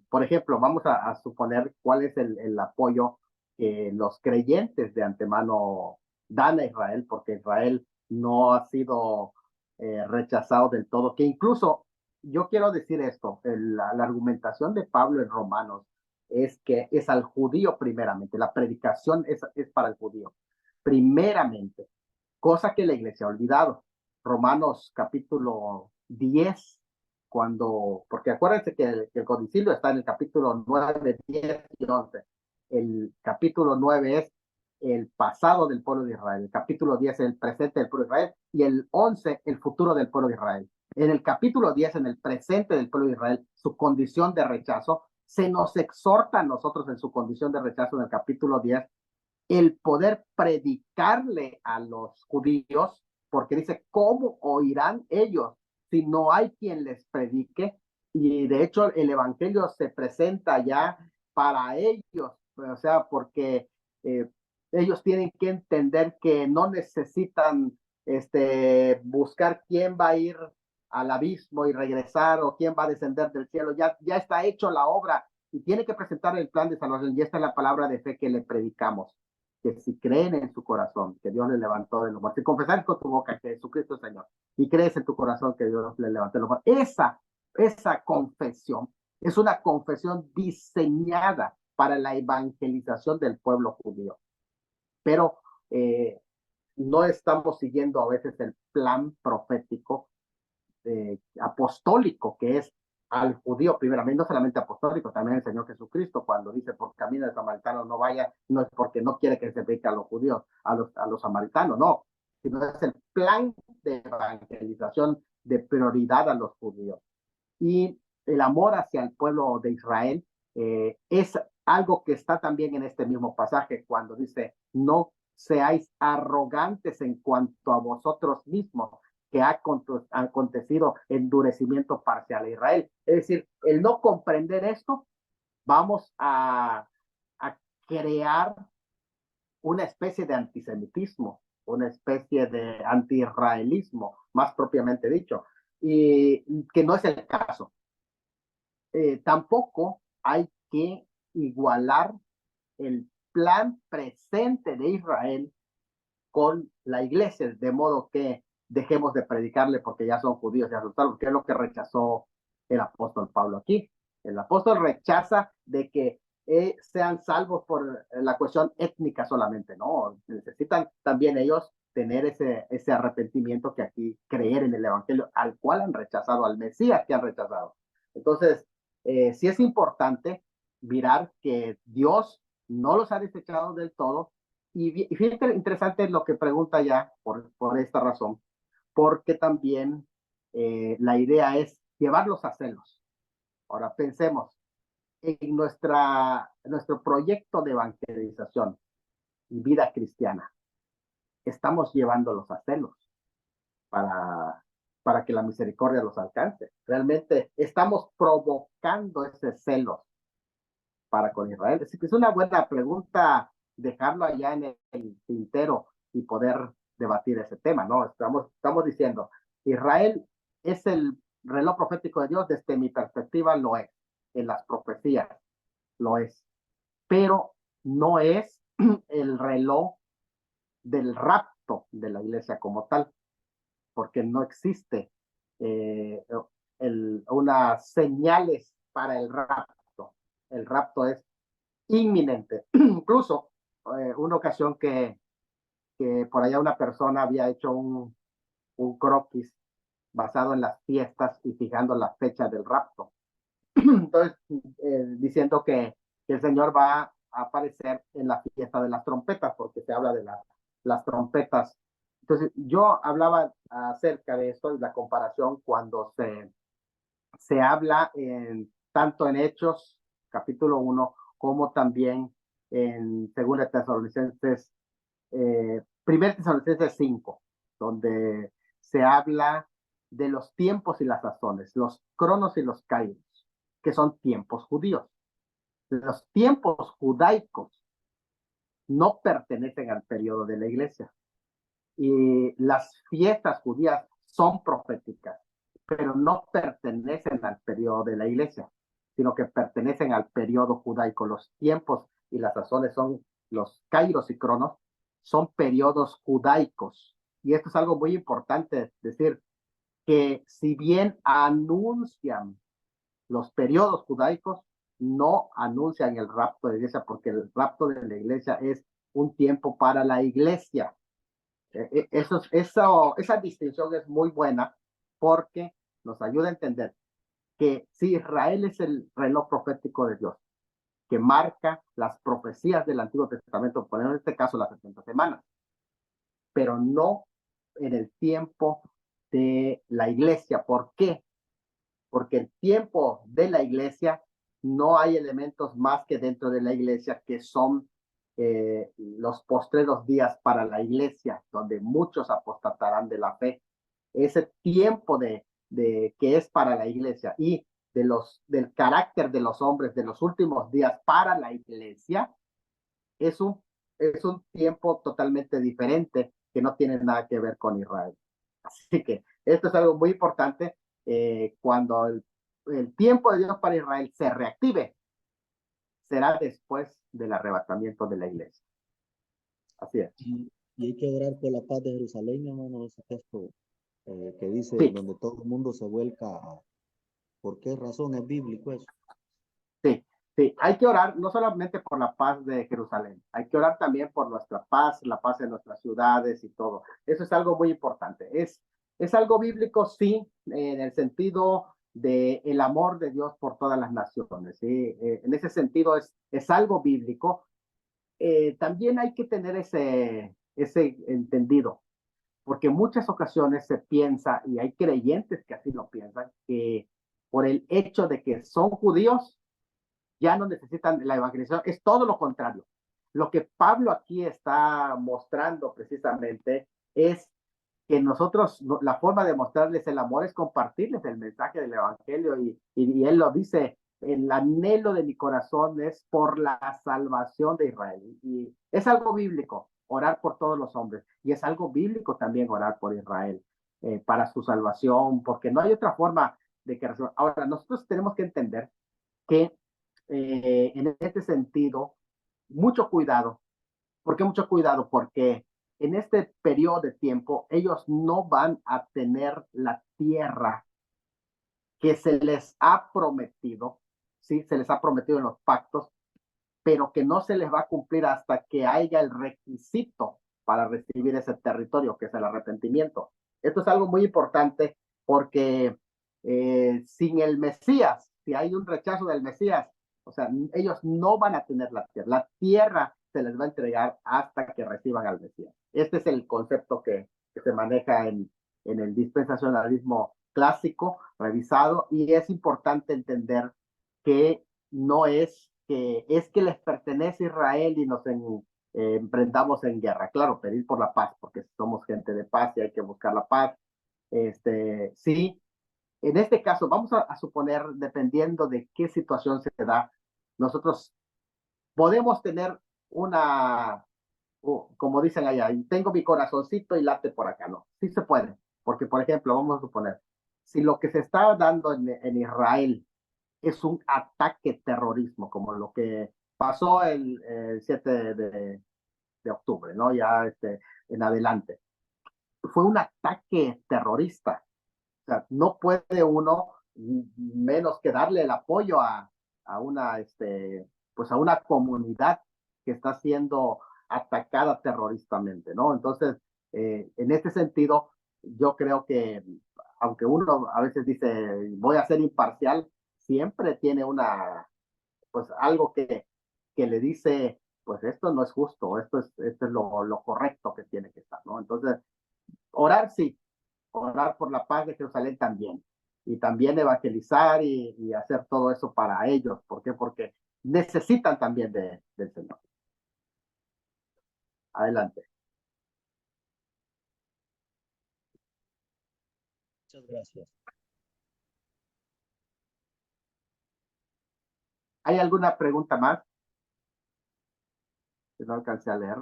Speaker 2: por ejemplo, vamos a suponer cuál es el apoyo que los creyentes de antemano dan a Israel, porque Israel no ha sido rechazado del todo, que incluso yo quiero decir esto, la argumentación de Pablo en Romanos es que es al judío primeramente, la predicación es para el judío, primeramente, cosa que la iglesia ha olvidado. Romanos capítulo 10 porque acuérdense que el codicilio está en el capítulo 9, 10 y 11. El capítulo 9 es el pasado del pueblo de Israel, el capítulo 10 es el presente del pueblo de Israel y el 11 el futuro del pueblo de Israel. En el capítulo 10, en el presente del pueblo de Israel, su condición de rechazo, se nos exhorta a nosotros en su condición de rechazo en el capítulo 10 el poder predicarle a los judíos, porque dice, ¿cómo oirán ellos si no hay quien les predique? Y de hecho el evangelio se presenta ya para ellos, o sea, porque ellos tienen que entender que no necesitan buscar quién va a ir al abismo y regresar o quién va a descender del cielo, ya está hecho la obra y tiene que presentar el plan de salvación y esta es la palabra de fe que le predicamos, que si creen en su corazón que Dios le levantó de los muertos, y confesar con tu boca que Jesucristo es Señor, y crees en tu corazón que Dios le levantó de los muertos, esa confesión es una confesión diseñada para la evangelización del pueblo judío. Pero no estamos siguiendo a veces el plan profético apostólico que es al judío primeramente, no solamente apostólico, también el Señor Jesucristo cuando dice por camino de samaritanos no vaya, no es porque no quiere que se predique a los judíos, a los samaritanos, no, sino es el plan de evangelización de prioridad a los judíos. Y el amor hacia el pueblo de Israel es algo que está también en este mismo pasaje cuando dice, no seáis arrogantes en cuanto a vosotros mismos, que ha acontecido endurecimiento parcial a Israel. Es decir, el no comprender esto, vamos a crear una especie de antisemitismo, una especie de anti-israelismo, más propiamente dicho, y que no es el caso. Tampoco hay que igualar el plan presente de Israel con la iglesia, de modo que dejemos de predicarle porque ya son judíos, ya son salvos, que es lo que rechazó el apóstol Pablo aquí. El apóstol rechaza de que sean salvos por la cuestión étnica solamente, no, necesitan también ellos tener ese arrepentimiento que aquí creer en el evangelio al cual han rechazado, al Mesías que han rechazado. Entonces, sí es importante mirar que Dios no los ha desechado del todo y fíjate, interesante lo que pregunta ya por esta razón, porque también la idea es llevarlos a celos. Ahora pensemos en nuestro proyecto de evangelización y vida cristiana. Estamos llevándolos a celos para que la misericordia los alcance. Realmente estamos provocando ese celos para con Israel. Así que es una buena pregunta dejarlo allá en el tintero y poder debatir ese tema, ¿no? Estamos diciendo, Israel es el reloj profético de Dios, desde mi perspectiva lo es, en las profecías lo es, pero no es el reloj del rapto de la iglesia como tal, porque no existe eh, unas señales para el rapto. El rapto es inminente. Incluso una ocasión que por allá una persona había hecho un croquis basado en las fiestas y fijando la fecha del rapto. Entonces, diciendo que el Señor va a aparecer en la fiesta de las trompetas, porque se habla de las trompetas. Entonces, yo hablaba acerca de esto y la comparación cuando se habla tanto en Hechos, capítulo 1, como también en 2 Tesalonicenses, 1 Tesalonicenses 5, donde se habla de los tiempos y las sazones, los cronos y los kairos, que son tiempos judíos. Los tiempos judaicos no pertenecen al periodo de la iglesia. Y las fiestas judías son proféticas, pero no pertenecen al periodo de la iglesia, sino que pertenecen al periodo judaico. Los tiempos y las sazones son los kairos y cronos, son periodos judaicos. Y esto es algo muy importante decir, que si bien anuncian los periodos judaicos, no anuncian el rapto de la iglesia, porque el rapto de la iglesia es un tiempo para la iglesia. Esa distinción es muy buena porque nos ayuda a entender que si Israel es el reloj profético de Dios, que marca las profecías del Antiguo Testamento, por ejemplo, en este caso las 70 semanas, pero no en el tiempo de la iglesia. ¿Por qué? Porque el tiempo de la iglesia no hay elementos más que dentro de la iglesia que son los postreros días para la iglesia, donde muchos apostatarán de la fe. Ese tiempo que es para la iglesia y del carácter de los hombres de los últimos días para la iglesia es un tiempo totalmente diferente que no tiene nada que ver con Israel. Así que esto es algo muy importante. Cuando el tiempo de Dios para Israel se reactive, será después del arrebatamiento de la iglesia. Así es.
Speaker 3: Y hay que orar por la paz de Jerusalén, hermano, ese texto que dice
Speaker 2: Sí,
Speaker 3: donde todo el mundo se vuelca. ¿Por qué razón es bíblico eso?
Speaker 2: sí, sí. Hay que orar no solamente por la paz de Jerusalén, hay que orar también por nuestra paz, la paz de nuestras ciudades y todo. Eso es algo muy importante. Es algo bíblico, sí, en el sentido de el amor de Dios por todas las naciones. ¿Sí? En ese sentido es algo bíblico. También hay que tener ese entendido, porque en muchas ocasiones se piensa, y hay creyentes que así lo piensan, que por el hecho de que son judíos, ya no necesitan la evangelización, es todo lo contrario. Lo que Pablo aquí está mostrando precisamente es que nosotros, la forma de mostrarles el amor es compartirles el mensaje del evangelio y él lo dice, el anhelo de mi corazón es por la salvación de Israel. Y es algo bíblico, orar por todos los hombres. Y es algo bíblico también orar por Israel, para su salvación, porque no hay otra forma de que... Ahora, nosotros tenemos que entender que en este sentido, mucho cuidado. ¿Por qué mucho cuidado? Porque en este periodo de tiempo ellos no van a tener la tierra que se les ha prometido, ¿sí? Se les ha prometido en los pactos, pero que no se les va a cumplir hasta que haya el requisito para recibir ese territorio, que es el arrepentimiento. Esto es algo muy importante porque sin el Mesías, si hay un rechazo del Mesías, o sea, ellos no van a tener la tierra. La tierra se les va a entregar hasta que reciban al Mesías. Este es el concepto que se maneja en el dispensacionalismo clásico, revisado, y es importante entender que no es que les pertenece Israel y nos emprendamos en guerra. Claro, pedir por la paz, porque somos gente de paz y hay que buscar la paz. Sí, en este caso, vamos a suponer, dependiendo de qué situación se da, nosotros podemos tener como dicen allá, tengo mi corazoncito y late por acá, ¿no? Sí se puede, porque por ejemplo, vamos a suponer, si lo que se está dando en Israel es un ataque terrorismo, como lo que pasó el 7 de octubre, ¿no? Ya en adelante. Fue un ataque terrorista. O sea, no puede uno menos que darle el apoyo a pues a una comunidad que está siendo atacada terroristamente, ¿no? Entonces, en este sentido, yo creo que aunque uno a veces dice, voy a ser imparcial, siempre tiene pues algo que le dice, pues esto no es justo, esto es lo correcto que tiene que estar, ¿no? Entonces, orar sí, orar por la paz de Jerusalén también. Y también evangelizar y hacer todo eso para ellos. ¿Por qué? Porque necesitan también del Señor. Adelante.
Speaker 3: Muchas gracias.
Speaker 2: ¿Hay alguna pregunta más que no alcancé a leer?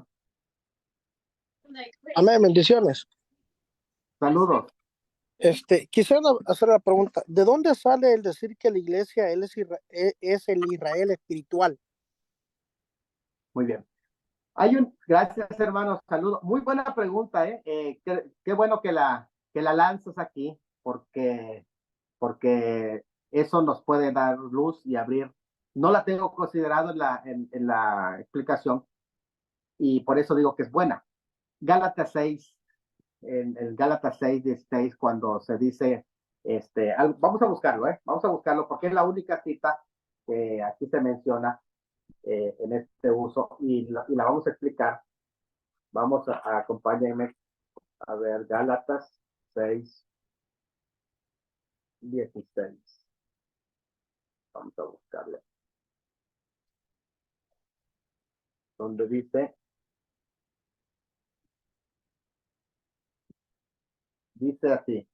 Speaker 4: Amén, bendiciones.
Speaker 2: Saludos.
Speaker 4: Quisiera hacer la pregunta, ¿de dónde sale el decir que la iglesia es el Israel espiritual?
Speaker 2: Muy bien. Gracias, hermanos. Saludos. Muy buena pregunta, ¿eh? Qué bueno que la lanzas aquí, porque eso nos puede dar luz y abrir. No la tengo considerado en la explicación y por eso digo que es buena. Gálatas 6, en Gálatas 6:16, cuando se dice, vamos a buscarlo, vamos a buscarlo porque es la única cita que aquí se menciona en este uso y la vamos a explicar. Vamos a acompáñenme a ver Gálatas 6:16. Vamos a buscarle. Donde dice así: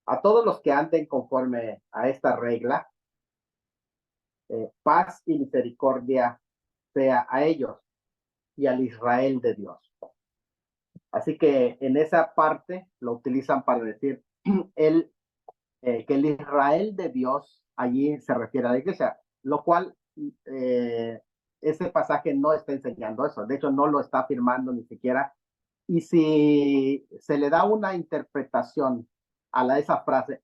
Speaker 2: a todos los que anden conforme a esta regla, paz y misericordia sea a ellos y al Israel de Dios. Así que en esa parte lo utilizan para decir que el Israel de Dios allí se refiere a la iglesia, lo cual ese pasaje no está enseñando eso. De hecho, no lo está afirmando ni siquiera. Y si se le da una interpretación a esa frase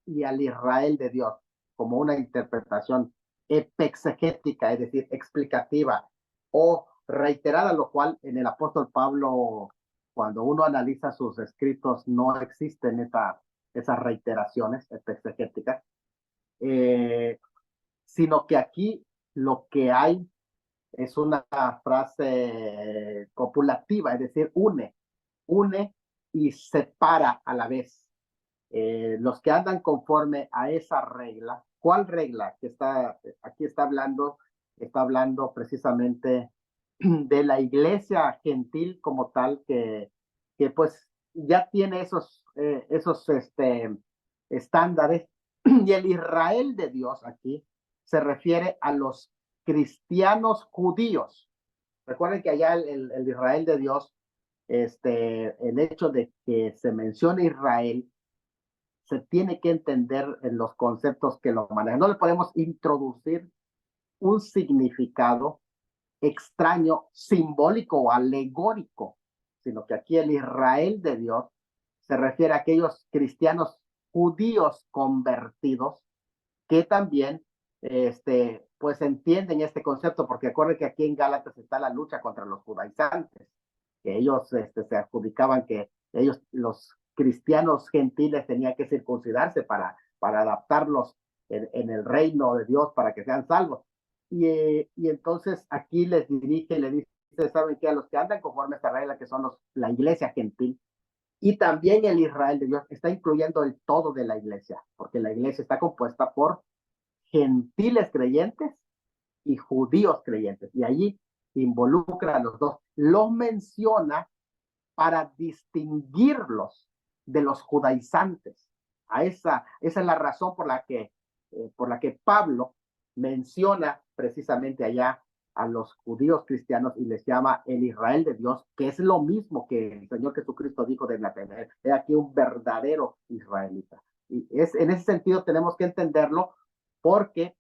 Speaker 2: y al Israel de Dios como una interpretación exegética, es decir, explicativa o reiterada, lo cual en el apóstol Pablo, cuando uno analiza sus escritos, no existen esas reiteraciones exegéticas, sino que aquí lo que hay es una frase copulativa, es decir, une y separa a la vez. Los que andan conforme a esa regla. ¿Cuál regla? Aquí está hablando precisamente de la iglesia gentil como tal, que pues ya tiene esos estándares. Y el Israel de Dios aquí se refiere a los cristianos judíos. Recuerden que allá el Israel de Dios, el hecho de que se mencione Israel, se tiene que entender en los conceptos que lo manejan. No le podemos introducir un significado extraño, simbólico o alegórico, sino que aquí el Israel de Dios se refiere a aquellos cristianos judíos convertidos que también pues entienden este concepto, porque acuérdense que aquí en Gálatas está la lucha contra los judaizantes, que ellos se adjudicaban que ellos, los cristianos gentiles, tenían que circuncidarse para adaptarlos en el reino de Dios para que sean salvos. Y entonces aquí les dirige y le dice, ¿saben qué? A los que andan conforme a esta regla, que son la iglesia gentil, y también el Israel de Dios, está incluyendo el todo de la iglesia, porque la iglesia está compuesta por gentiles creyentes y judíos creyentes, y allí involucra a los dos. Los menciona para distinguirlos de los judaizantes. Esa es la razón por la que Pablo menciona precisamente allá a los judíos cristianos y les llama el Israel de Dios, que es lo mismo que el Señor Jesucristo dijo de Nazaret. He aquí un verdadero israelita. Y en ese sentido tenemos que entenderlo, porque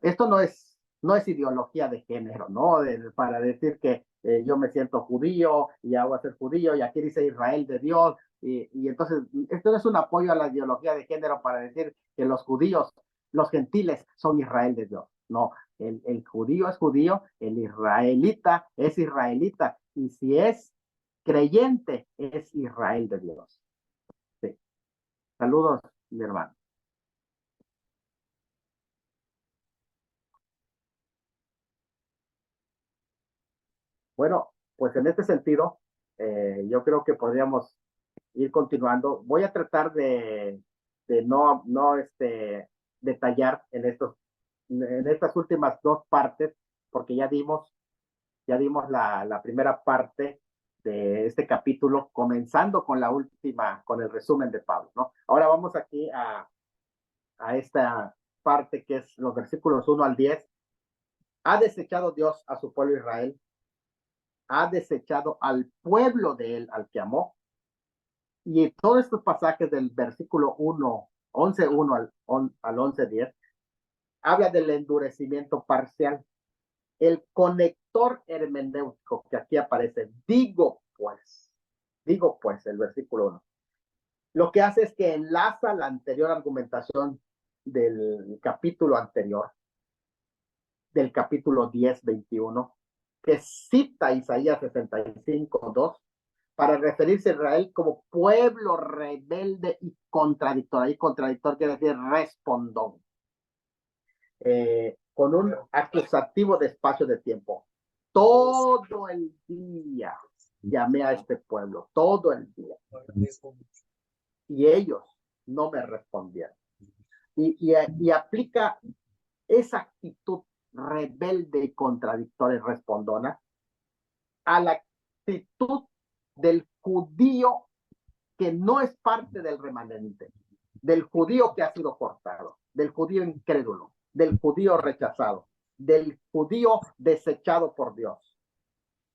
Speaker 2: esto no es ideología de género, ¿no? Para decir que yo me siento judío y hago a ser judío y aquí dice Israel de Dios. Y entonces, esto no es un apoyo a la ideología de género para decir que los judíos, los gentiles, son Israel de Dios. No, el judío es judío, el israelita es israelita, y si es creyente, es Israel de Dios. Sí. Saludos, mi hermano. Bueno, pues en este sentido, yo creo que podríamos ir continuando. Voy a tratar de no detallar en estas últimas dos partes, porque ya dimos la primera parte de este capítulo, comenzando con la última, con el resumen de Pablo, ¿no? Ahora vamos aquí a esta parte que es los versículos 1 al 10. Ha desechado Dios a su pueblo Israel, ha desechado al pueblo de él, al que amó. Y todos estos pasajes del versículo 1, 11:1 al 11:10, habla del endurecimiento parcial. El conector hermenéutico que aquí aparece, digo pues, el versículo 1, lo que hace es que enlaza la anterior argumentación del capítulo anterior, del capítulo 10:21, que cita Isaías 65:2, para referirse a Israel como pueblo rebelde y contradictor. Ahí contradictor quiere decir respondón. Con un acusativo de espacio de tiempo. Todo el día llamé a este pueblo, todo el día. Y ellos no me respondieron. Y aplica esa actitud rebelde y contradictoria y respondona a la actitud del judío que no es parte del remanente, del judío que ha sido cortado, del judío incrédulo, del judío rechazado, del judío desechado por Dios.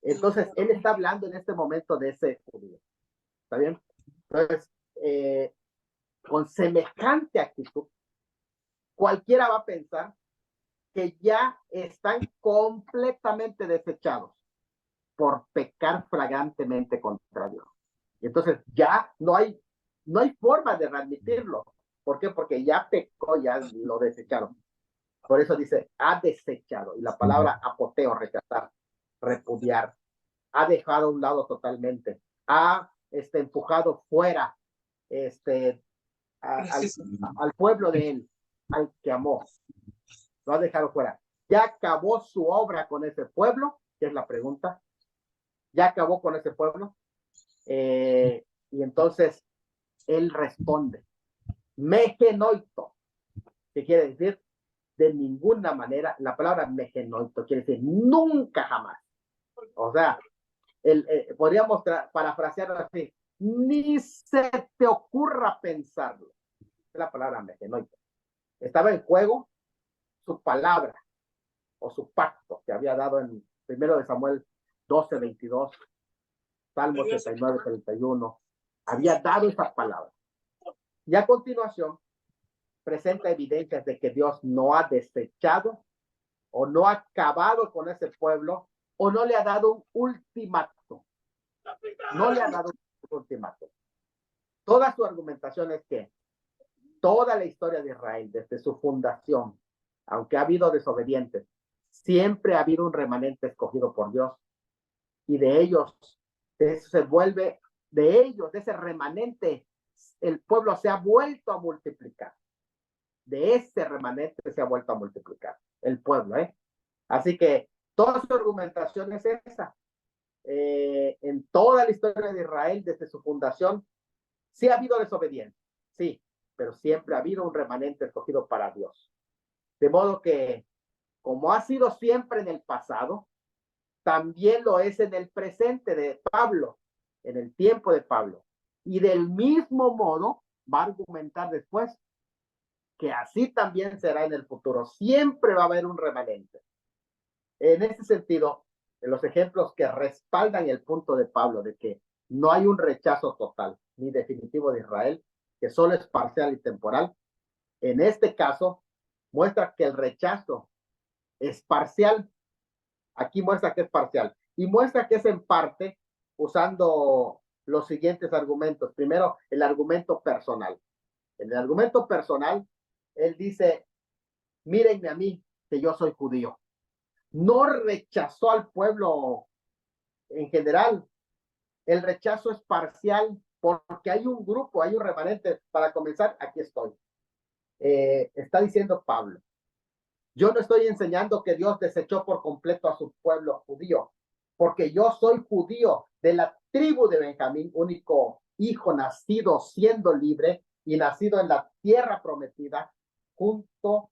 Speaker 2: Entonces, él está hablando en este momento de ese judío. ¿Está bien? Entonces, con semejante actitud, cualquiera va a pensar que ya están completamente desechados por pecar flagrantemente contra Dios. Y entonces ya no hay forma de readmitirlo. ¿Por qué? Porque ya pecó, ya lo desecharon. Por eso dice, ha desechado. Y la palabra apoteo, rechazar, repudiar, ha dejado a un lado totalmente, ha empujado fuera al pueblo de él, al que amó. Lo ha dejado fuera. Ya acabó su obra con ese pueblo, que es la pregunta. Ya acabó con ese pueblo. Y entonces él responde, megenoito, que quiere decir de ninguna manera. La palabra megenoito quiere decir nunca jamás. O sea, podríamos parafrasearlo así, ni se te ocurra pensarlo. Es la palabra megenoito. Estaba en juego su palabra o su pacto que había dado en 1 Samuel 12:22, Salmo 39:31. Había dado esas palabras. Y a continuación presenta evidencias de que Dios no ha desechado o no ha acabado con ese pueblo o no le ha dado un ultimato. No le ha dado un ultimato. Toda su argumentación es que toda la historia de Israel, desde su fundación, aunque ha habido desobedientes, siempre ha habido un remanente escogido por Dios. Y de ellos, eso se vuelve, de ellos, de ese remanente, el pueblo se ha vuelto a multiplicar. De ese remanente se ha vuelto a multiplicar el pueblo, Así que toda su argumentación es esa. En toda la historia de Israel, desde su fundación, sí ha habido desobediencia, sí, pero siempre ha habido un remanente escogido para Dios. De modo que, como ha sido siempre en el pasado, también lo es en el presente de Pablo, en el tiempo de Pablo. Y del mismo modo va a argumentar después que así también será en el futuro. Siempre va a haber un remanente. En ese sentido, en los ejemplos que respaldan el punto de Pablo de que no hay un rechazo total ni definitivo de Israel, que solo es parcial y temporal, en este caso muestra que el rechazo es parcial. Aquí muestra que es parcial y muestra que es en parte usando los siguientes argumentos. Primero, el argumento personal. En el argumento personal, él dice, mírenme a mí, que yo soy judío. No rechazó al pueblo en general. El rechazo es parcial porque hay un grupo, hay un remanente. Para comenzar, aquí estoy. Está diciendo Pablo, yo no estoy enseñando que Dios desechó por completo a su pueblo judío, porque yo soy judío de la tribu de Benjamín, único hijo nacido siendo libre y nacido en la tierra prometida, junto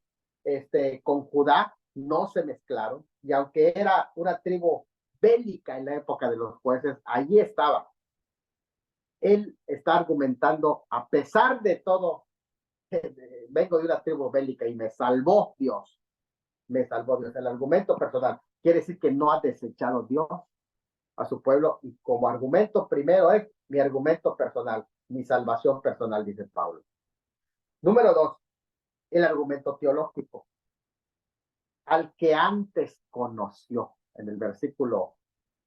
Speaker 2: con Judá, no se mezclaron. Y aunque era una tribu bélica en la época de los jueces, allí estaba. Él está argumentando, a pesar de todo, vengo de una tribu bélica y me salvó Dios. Me salvó Dios. El argumento personal quiere decir que no ha desechado Dios a su pueblo, y como argumento primero es mi argumento personal, mi salvación personal, dice Pablo. Número 2, el argumento teológico, al que antes conoció, en el versículo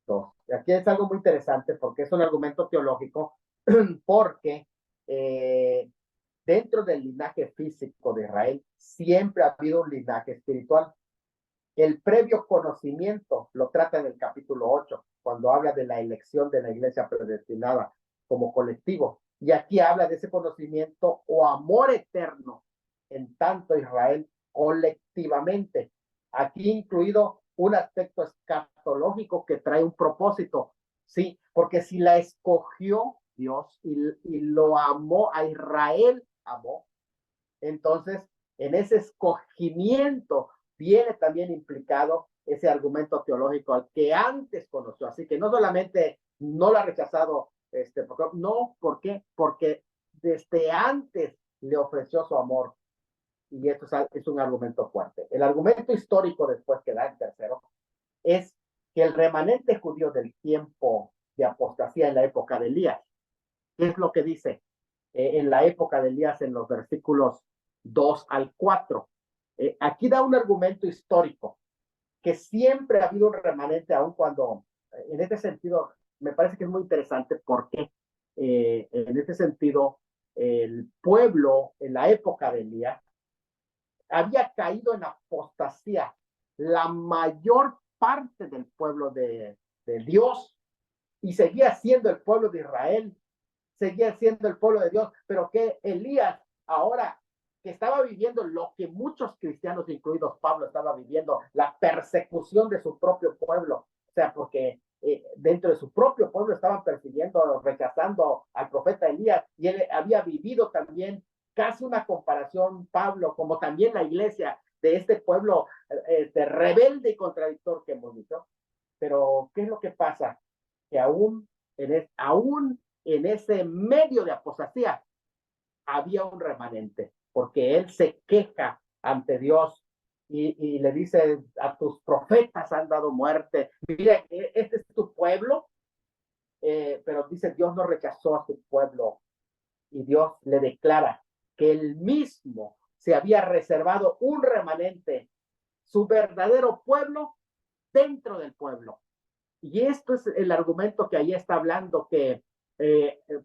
Speaker 2: 2. Y aquí es algo muy interesante porque es un argumento teológico, porque dentro del linaje físico de Israel siempre ha habido un linaje espiritual. El previo conocimiento lo trata en el capítulo 8, cuando habla de la elección de la iglesia predestinada como colectivo. Y aquí habla de ese conocimiento o amor eterno en tanto Israel colectivamente. Aquí incluido un aspecto escatológico que trae un propósito. Sí, porque si la escogió Dios y lo amó, a Israel amó, entonces en ese escogimiento viene también implicado ese argumento teológico al que antes conoció. Así que no solamente no lo ha rechazado, no, ¿por qué? Porque desde antes le ofreció su amor. Y esto es un argumento fuerte. El argumento histórico después que da el tercero es que el remanente judío del tiempo de apostasía en la época de Elías, ¿qué es lo que dice? En la época de Elías, en los versículos 2 al 4. Aquí da un argumento histórico, que siempre ha habido un remanente, aun cuando, en este sentido, me parece que es muy interesante porque en este sentido, el pueblo en la época de Elías había caído en apostasía. La mayor parte del pueblo de Dios, y seguía siendo el pueblo de Israel, seguía siendo el pueblo de Dios, pero que Elías ahora que estaba viviendo lo que muchos cristianos, incluidos Pablo, estaba viviendo, la persecución de su propio pueblo, o sea, porque dentro de su propio pueblo estaban persiguiendo, rechazando al profeta Elías, y él había vivido también casi una comparación, Pablo, como también la iglesia de este pueblo rebelde y contradictor que hemos dicho. Pero, ¿qué es lo que pasa? Que aún en ese medio de apostasía había un remanente, porque él se queja ante Dios y le dice, a tus profetas han dado muerte. Mira, este es tu pueblo, pero dice, Dios no rechazó a su pueblo, y Dios le declara que él mismo se había reservado un remanente, su verdadero pueblo, dentro del pueblo. Y esto es el argumento que ahí está hablando, que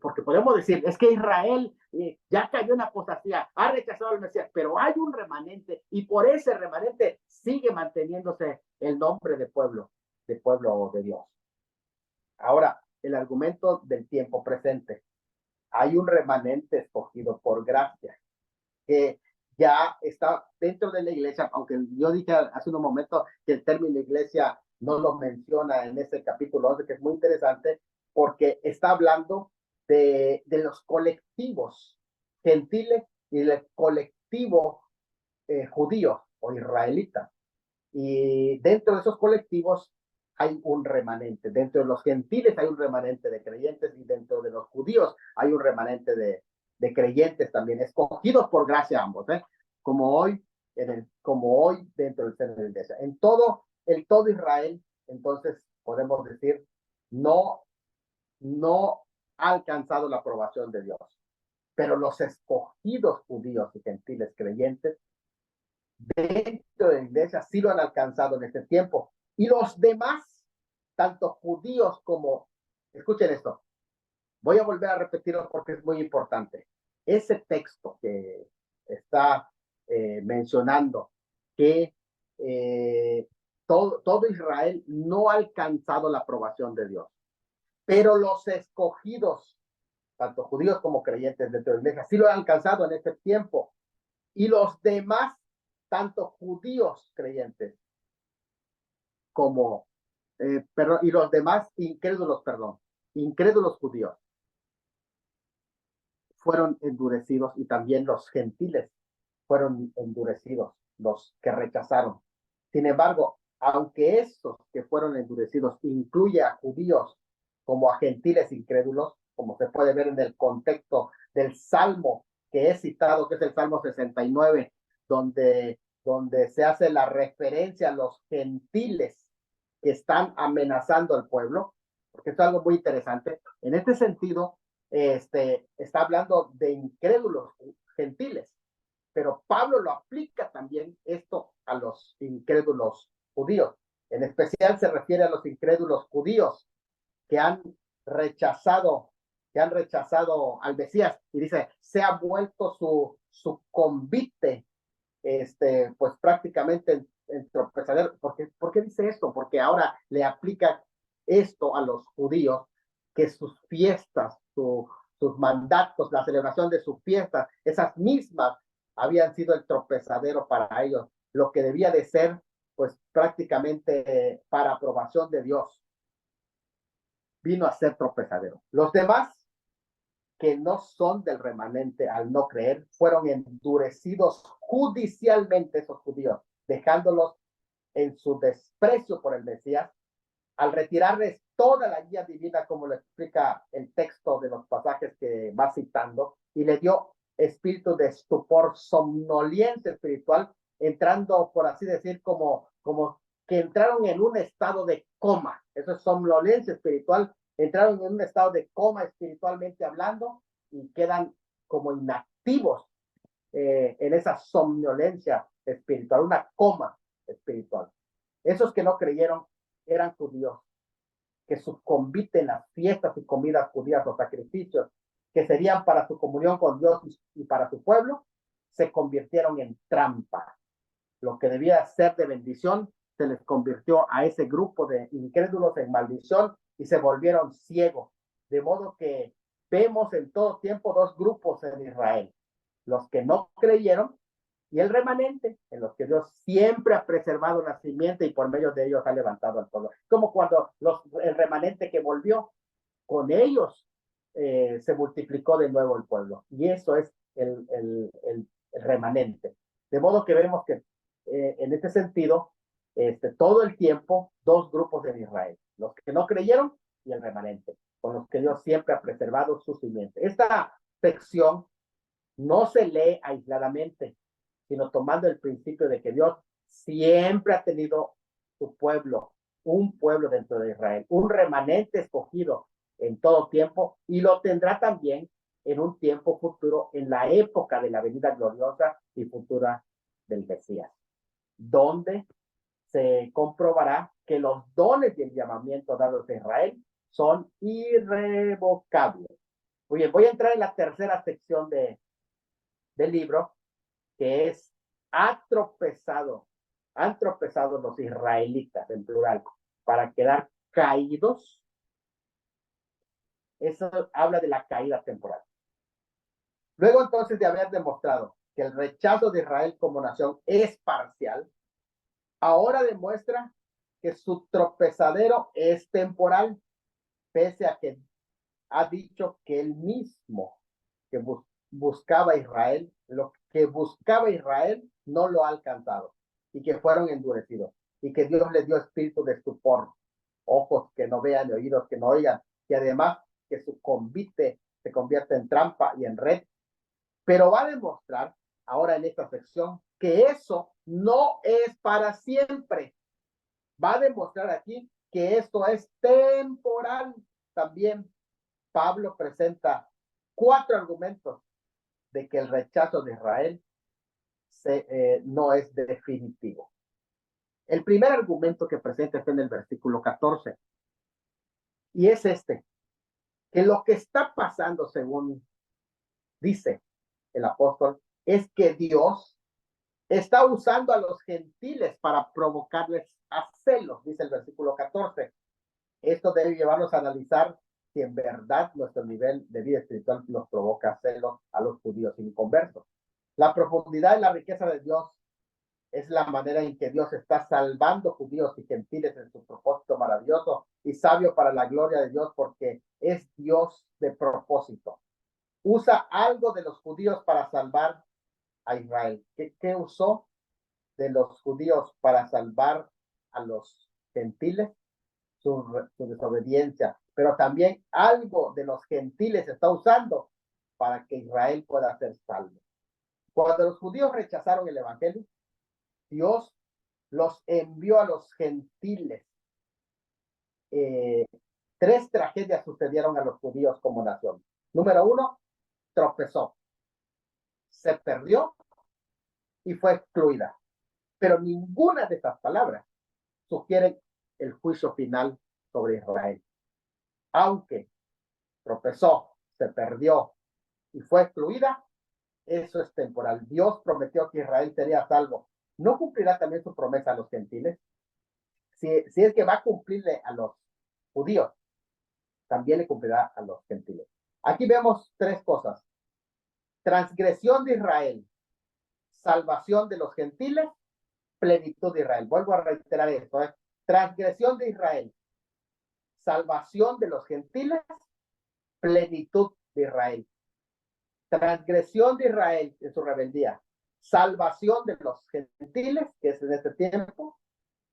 Speaker 2: porque podemos decir, es que Israel ya cayó en apostasía, ha rechazado al Mesías, pero hay un remanente, y por ese remanente sigue manteniéndose el nombre de pueblo de Dios. Ahora, el argumento del tiempo presente. Hay un remanente escogido por gracia, que ya está dentro de la iglesia, aunque yo dije hace unos momentos que el término iglesia no lo menciona en ese capítulo 11, que es muy interesante, porque está hablando de los colectivos gentiles y del colectivo judío o israelita. Y dentro de esos colectivos hay un remanente. Dentro de los gentiles hay un remanente de creyentes, y dentro de los judíos hay un remanente de creyentes también, escogidos por gracia ambos, como hoy, como hoy dentro del seno de la iglesia. En todo Israel, entonces podemos decir, no ha alcanzado la aprobación de Dios. Pero los escogidos judíos y gentiles creyentes dentro de la iglesia sí lo han alcanzado en este tiempo. Y los demás, tanto judíos como, escuchen esto, voy a volver a repetirlo porque es muy importante. Ese texto que está mencionando que todo Israel no ha alcanzado la aprobación de Dios, pero los escogidos, tanto judíos como creyentes dentro de la iglesia, sí lo han alcanzado en este tiempo. Y los demás, tanto judíos creyentes como, y los demás incrédulos judíos, fueron endurecidos, y también los gentiles fueron endurecidos, los que rechazaron. Sin embargo, aunque estos que fueron endurecidos incluye a judíos como a gentiles incrédulos, como se puede ver en el contexto del Salmo que es citado, que es el Salmo 69, donde se hace la referencia a los gentiles que están amenazando al pueblo, porque esto es algo muy interesante. En este sentido, está hablando de incrédulos gentiles, pero Pablo lo aplica también esto a los incrédulos judíos. En especial se refiere a los incrédulos judíos que han rechazado, al Mesías, y dice, se ha vuelto su convite, pues prácticamente en tropezadero. ¿Por qué dice esto? Porque ahora le aplica esto a los judíos, que sus fiestas, sus mandatos, la celebración de sus fiestas, esas mismas habían sido el tropezadero para ellos, lo que debía de ser, pues prácticamente para aprobación de Dios, vino a ser tropezadero. Los demás, que no son del remanente al no creer, fueron endurecidos judicialmente esos judíos, dejándolos en su desprecio por el Mesías, al retirarles toda la guía divina, como lo explica el texto de los pasajes que va citando, y le dio espíritu de estupor, somnolencia espiritual, entrando, por así decir, como que entraron en un estado de coma. Eso es somnolencia espiritual. Entraron en un estado de coma espiritualmente hablando y quedan como inactivos en esa somnolencia espiritual, una coma espiritual. Esos que no creyeron eran judíos, que sucumbiten las fiestas y comidas judías, los sacrificios que serían para su comunión con Dios y para su pueblo, se convirtieron en trampa. Lo que debía ser de bendición se les convirtió a ese grupo de incrédulos en maldición y se volvieron ciegos. De modo que vemos en todo tiempo dos grupos en Israel: los que no creyeron y el remanente, en los que Dios siempre ha preservado la simiente y por medio de ellos ha levantado al pueblo. Como cuando el remanente que volvió, con ellos se multiplicó de nuevo el pueblo. Y eso es el remanente. De modo que vemos que en este sentido, todo el tiempo, dos grupos en Israel: los que no creyeron y el remanente, con los que Dios siempre ha preservado su simiente. Esta sección no se lee aisladamente, sino tomando el principio de que Dios siempre ha tenido su pueblo, un pueblo dentro de Israel, un remanente escogido en todo tiempo, y lo tendrá también en un tiempo futuro, en la época de la venida gloriosa y futura del Mesías, donde se comprobará que los dones y el llamamiento dados a Israel son irrevocables. Muy bien, voy a entrar en la tercera sección del libro, que es han tropezado los israelitas, en plural, para quedar caídos. Eso habla de la caída temporal. Luego entonces de haber demostrado que el rechazo de Israel como nación es parcial, ahora demuestra que su tropezadero es temporal, pese a que ha dicho que él mismo que buscaba Israel, lo que buscaba Israel no lo ha alcanzado, y que fueron endurecidos, y que Dios les dio espíritu de estupor, ojos que no vean y oídos que no oigan, y además que su convite se convierte en trampa y en red. Pero va a demostrar ahora en esta sección que eso no es para siempre. Va a demostrar aquí que esto es temporal. También Pablo presenta 4 argumentos de que el rechazo de Israel no es definitivo. El primer argumento que presenta está en el versículo 14, y es que lo que está pasando, según dice el apóstol, es que Dios está usando a los gentiles para provocarles a celos, dice el versículo 14. Esto debe llevarnos a analizar si en verdad nuestro nivel de vida espiritual nos provoca celos a los judíos inconversos. La profundidad y la riqueza de Dios es la manera en que Dios está salvando judíos y gentiles en su propósito maravilloso y sabio para la gloria de Dios, porque es Dios de propósito. Usa algo de los judíos para salvar a Israel. ¿Qué usó de los judíos para salvar a los gentiles su desobediencia, pero también algo de los gentiles está usando para que Israel pueda ser salvo. Cuando los judíos rechazaron el evangelio, Dios los envió a los gentiles. Tres tragedias sucedieron a los judíos como nación. Número uno, tropezó, se perdió y fue excluida. Pero ninguna de estas palabras sugiere el juicio final sobre Israel. Aunque tropezó, se perdió y fue excluida, eso es temporal. Dios prometió que Israel sería salvo. ¿No cumplirá también su promesa a los gentiles? Si es que va a cumplirle a los judíos, también le cumplirá a los gentiles. Aquí vemos tres cosas: transgresión de Israel, salvación de los gentiles, plenitud de Israel. Vuelvo a reiterar esto, transgresión de Israel, salvación de los gentiles, plenitud de Israel. Transgresión de Israel en su rebeldía, salvación de los gentiles, que es en este tiempo,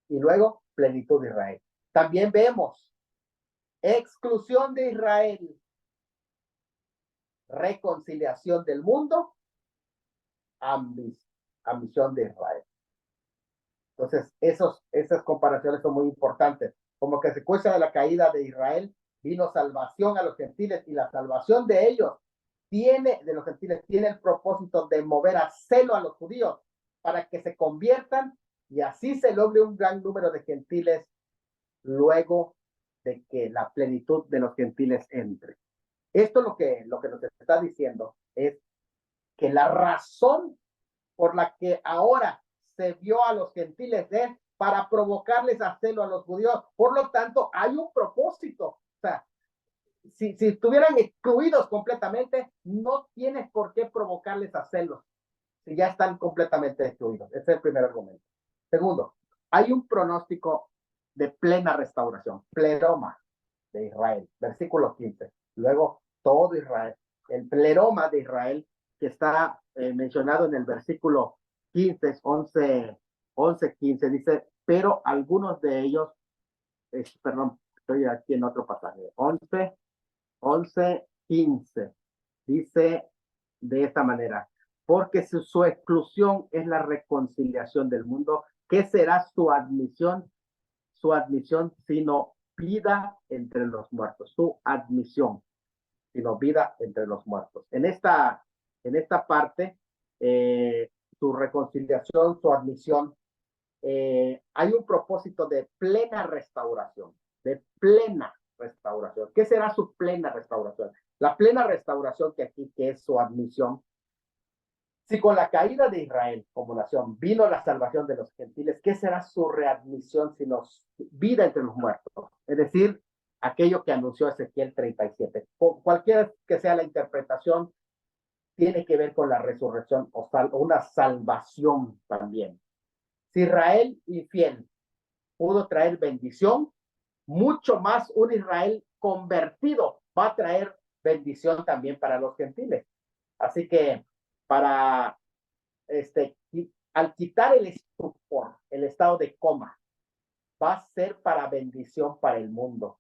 Speaker 2: y luego plenitud de Israel. También vemos exclusión de Israel, reconciliación del mundo, ambición de Israel. Entonces, esas comparaciones son muy importantes. Como que se cuesta de la caída de Israel, vino salvación a los gentiles, y la salvación de ellos de los gentiles, tiene el propósito de mover a celo a los judíos para que se conviertan, y así se logre un gran número de gentiles luego de que la plenitud de los gentiles entre. Esto lo que nos está diciendo es que la razón por la que ahora se vio a los gentiles es para provocarles a celo a los judíos. Por lo tanto, hay un propósito. O sea, si estuvieran excluidos completamente, no tienes por qué provocarles a celos si ya están completamente excluidos. Ese es el primer argumento. Segundo, hay un pronóstico de plena restauración, pleroma de Israel, versículo 15. Luego, todo Israel, el pleroma de Israel que está mencionado en el versículo 15, 11, 15, dice, pero algunos de ellos, perdón, estoy aquí en otro pasaje, 11, 15, dice de esta manera: porque su exclusión es la reconciliación del mundo, ¿qué será su admisión? Su admisión sino vida entre los muertos. Su admisión sino vida entre los muertos. En esta parte, su reconciliación, su admisión, hay un propósito de plena restauración, de plena restauración. ¿Qué será su plena restauración? La plena restauración que es su admisión. Si con la caída de Israel como nación vino la salvación de los gentiles, ¿qué será su readmisión sino vida entre los muertos? Es decir, aquello que anunció Ezequiel 37. Cualquiera que sea la interpretación, tiene que ver con la resurrección o una salvación también. Si Israel infiel pudo traer bendición, mucho más un Israel convertido va a traer bendición también para los gentiles. Así que al quitar el estupor, el estado de coma, va a ser para bendición para el mundo.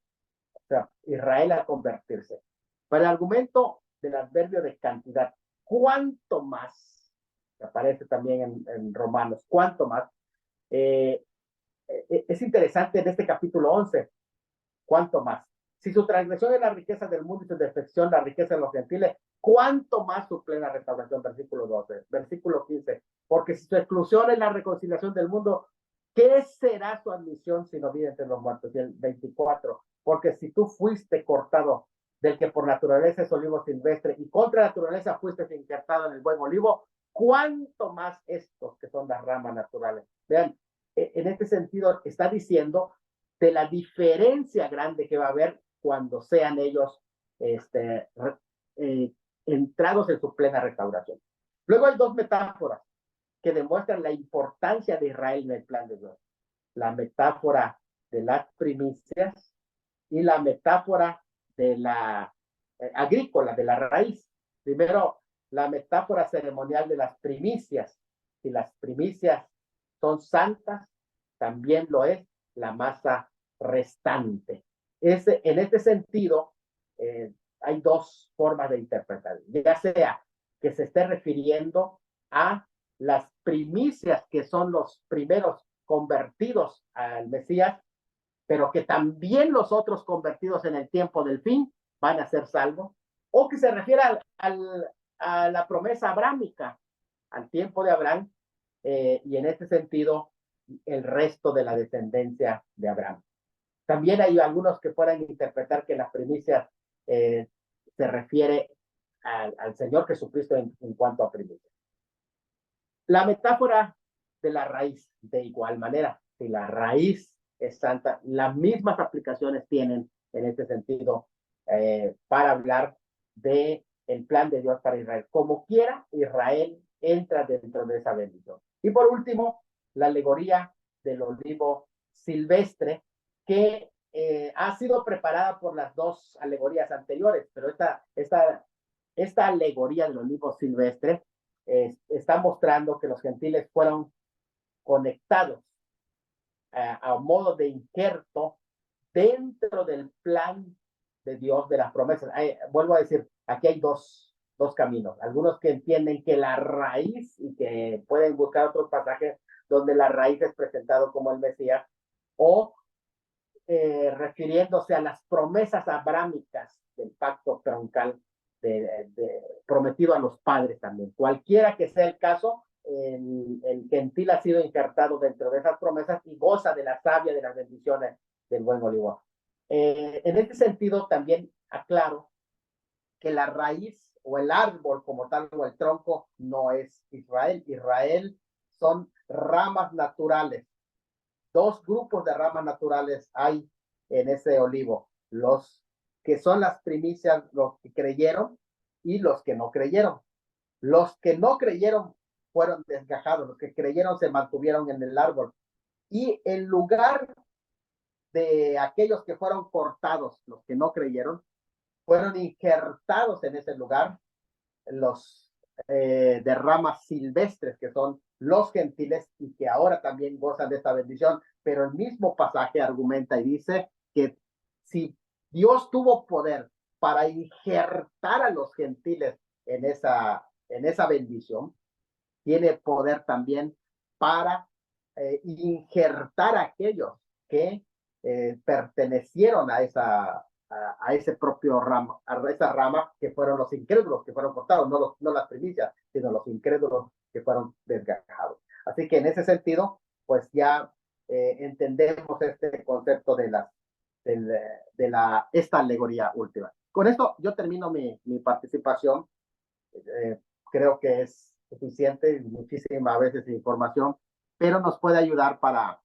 Speaker 2: O sea, Israel a convertirse. Para el argumento del adverbio de cantidad, ¿cuánto más? Que aparece también en Romanos, ¿cuánto más? Es interesante en este capítulo 11, ¿cuánto más? Si su transgresión es la riqueza del mundo y su defección la riqueza de los gentiles, ¿cuánto más su plena restauración? Versículo 12. Versículo 15. Porque si su exclusión es la reconciliación del mundo, ¿qué será su admisión sino vida entre los muertos? Y el 24. Porque si tú fuiste cortado del que por naturaleza es olivo silvestre y contra naturaleza fuiste injertado en el buen olivo, ¿cuánto más estos que son las ramas naturales? Vean, en este sentido está diciendo de la diferencia grande que va a haber cuando sean ellos entrados en su plena restauración. Luego hay dos metáforas que demuestran la importancia de Israel en el plan de Dios. La metáfora de las primicias y la metáfora de la agrícola, de la raíz. Primero, la metáfora ceremonial de las primicias. Si las primicias son santas, también lo es la masa restante. En este sentido, hay dos formas de interpretar, ya sea que se esté refiriendo a las primicias que son los primeros convertidos al Mesías, pero que también los otros convertidos en el tiempo del fin van a ser salvos, o que se refiere a la promesa abrámica, al tiempo de Abraham, y en este sentido, el resto de la descendencia de Abraham. También hay algunos que puedan interpretar que las primicias se refiere al Señor Jesucristo en cuanto a primicias. La metáfora de la raíz, de igual manera, si la raíz es santa, las mismas aplicaciones tienen en este sentido para hablar de el plan de Dios para Israel. Como quiera, Israel entra dentro de esa bendición. Y por último, la alegoría del olivo silvestre, que ha sido preparada por las dos alegorías anteriores, pero esta alegoría del olivo silvestre está mostrando que los gentiles fueron conectados a modo de injerto dentro del plan de Dios de las promesas. Vuelvo a decir, aquí hay dos caminos. Algunos que entienden que la raíz, y que pueden buscar otros pasajes donde la raíz es presentado como el Mesías, o refiriéndose a las promesas abrámicas del pacto troncal prometido a los padres también. Cualquiera que sea el caso, el gentil ha sido injertado dentro de esas promesas y goza de la savia, de las bendiciones del buen olivo. En este sentido, también aclaro que la raíz o el árbol como tal o el tronco no es Israel. Israel son ramas naturales. Dos grupos de ramas naturales hay en ese olivo: los que son las primicias, los que creyeron, y los que no creyeron. Los que no creyeron fueron desgajados, los que creyeron se mantuvieron en el árbol. Y en lugar de aquellos que fueron cortados, los que no creyeron, fueron injertados en ese lugar los de ramas silvestres, que son los gentiles y que ahora también gozan de esta bendición. Pero el mismo pasaje argumenta y dice que si Dios tuvo poder para injertar a los gentiles en esa bendición, tiene poder también para injertar a aquellos que pertenecieron a ese propio rama, a esa rama, que fueron los incrédulos que fueron cortados, no las primicias, sino los incrédulos que fueron desgajados. Así que en ese sentido, pues ya entendemos este concepto de esta alegoría última. Con esto yo termino mi participación. Creo que es suficiente, muchísima veces información, pero nos puede ayudar para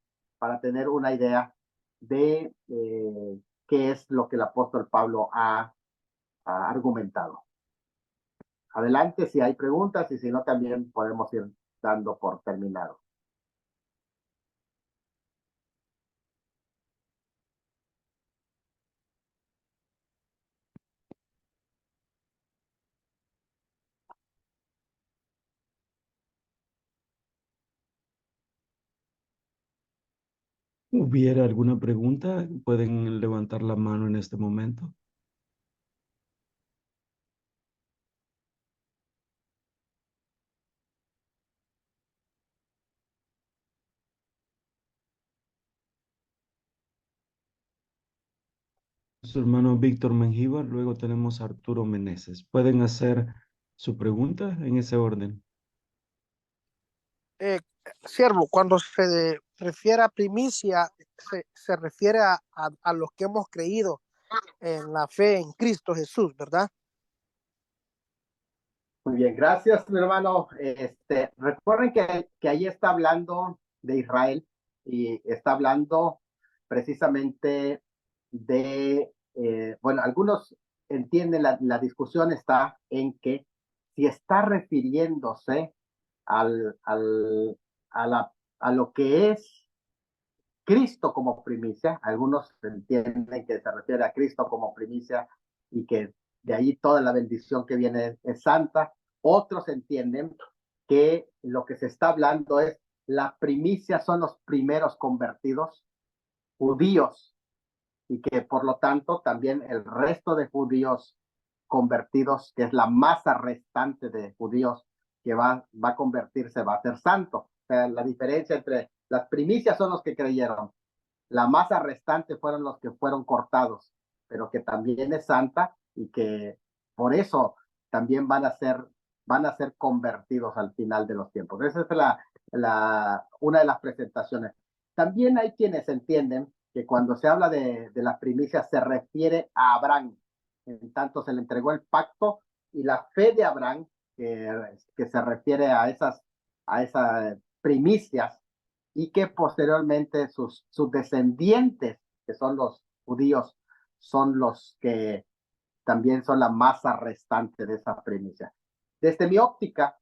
Speaker 2: tener una idea de qué es lo que el apóstol Pablo ha argumentado. Adelante si hay preguntas, y si no, también podemos ir dando por terminado.
Speaker 1: ¿Hubiera alguna pregunta? Pueden levantar la mano en este momento. Su hermano Víctor Mengíbar, luego tenemos a Arturo Meneses. Pueden hacer su pregunta en ese orden.
Speaker 4: Siervo, cuando se refiere a primicia, se refiere a los que hemos creído en la fe en Cristo Jesús, ¿verdad?
Speaker 2: Muy bien, gracias, mi hermano. Recuerden que ahí está hablando de Israel, y está hablando precisamente de, bueno, algunos entienden, la discusión está en que si está refiriéndose a lo que es Cristo como primicia. Algunos entienden que se refiere a Cristo como primicia y que de ahí toda la bendición que viene es santa. Otros entienden que lo que se está hablando es la primicia son los primeros convertidos, judíos y que por lo tanto también el resto de judíos convertidos, que es la masa restante de judíos que va a convertirse, va a ser santo. O sea, la diferencia entre las primicias son los que creyeron, la masa restante fueron los que fueron cortados, pero que también es santa y que por eso también van a ser convertidos al final de los tiempos. Esa es una de las presentaciones. También hay quienes entienden que cuando se habla de las primicias se refiere a Abraham, en tanto se le entregó el pacto y la fe de Abraham, que se refiere a esas primicias, y que posteriormente sus descendientes, que son los judíos, son los que también son la masa restante de esa primicia. Desde mi óptica,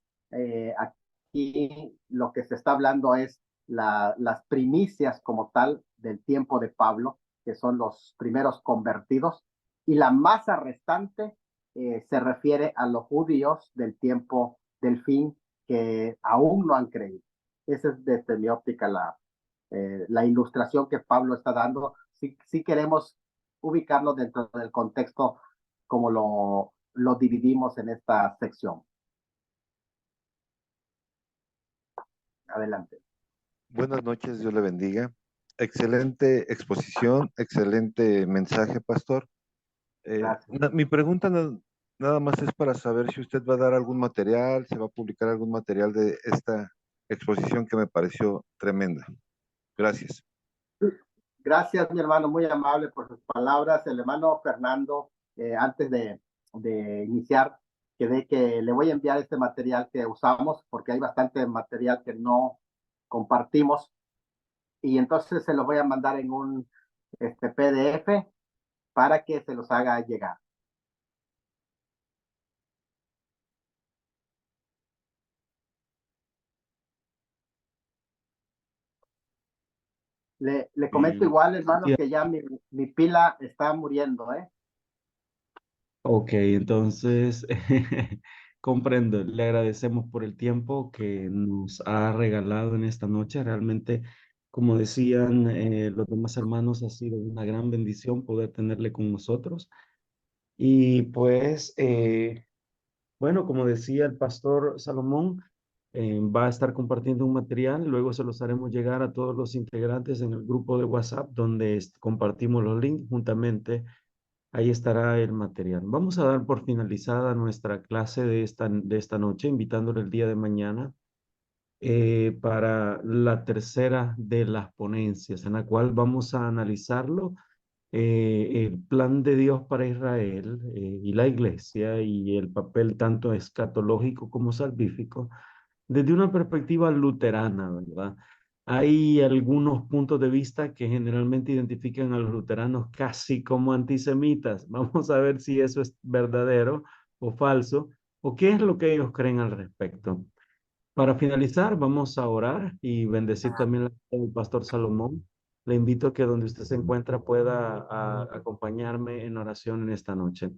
Speaker 2: aquí lo que se está hablando es las primicias como tal del tiempo de Pablo, que son los primeros convertidos, y la masa restante se refiere a los judíos del tiempo del fin que aún no han creído. Esa es desde mi óptica la ilustración que Pablo está dando. Si queremos ubicarlo dentro del contexto como lo dividimos en esta sección. Adelante.
Speaker 5: Buenas noches, Dios le bendiga. Excelente exposición, excelente mensaje, pastor. Mi pregunta nada más es para saber si usted va a dar algún material, se va a publicar algún material de esta exposición que me pareció tremenda. Gracias.
Speaker 2: Gracias, mi hermano, muy amable por sus palabras. El hermano Fernando, antes de iniciar, quedé que le voy a enviar este material que usamos, porque hay bastante material que no compartimos, y entonces se lo voy a mandar en un PDF para que se los haga llegar. Le comento igual, hermanos, que ya mi pila está muriendo, ¿eh?
Speaker 1: Ok, entonces comprendo. Le agradecemos por el tiempo que nos ha regalado en esta noche. Realmente, como decían los demás hermanos, ha sido una gran bendición poder tenerle con nosotros. Y pues, bueno, como decía el pastor Salomón, va a estar compartiendo un material. Luego se los haremos llegar a todos los integrantes en el grupo de WhatsApp donde compartimos los links juntamente. Ahí estará el material. Vamos a dar por finalizada nuestra clase de esta noche, invitándole el día de mañana para la tercera de las ponencias, en la cual vamos a analizarlo, el plan de Dios para Israel y la iglesia y el papel tanto escatológico como salvífico desde una perspectiva luterana, ¿verdad? Hay algunos puntos de vista que generalmente identifican a los luteranos casi como antisemitas. Vamos a ver si eso es verdadero o falso, o qué es lo que ellos creen al respecto. Para finalizar, vamos a orar y bendecir también al pastor Salomón. Le invito a que donde usted se encuentra pueda acompañarme en oración en esta noche.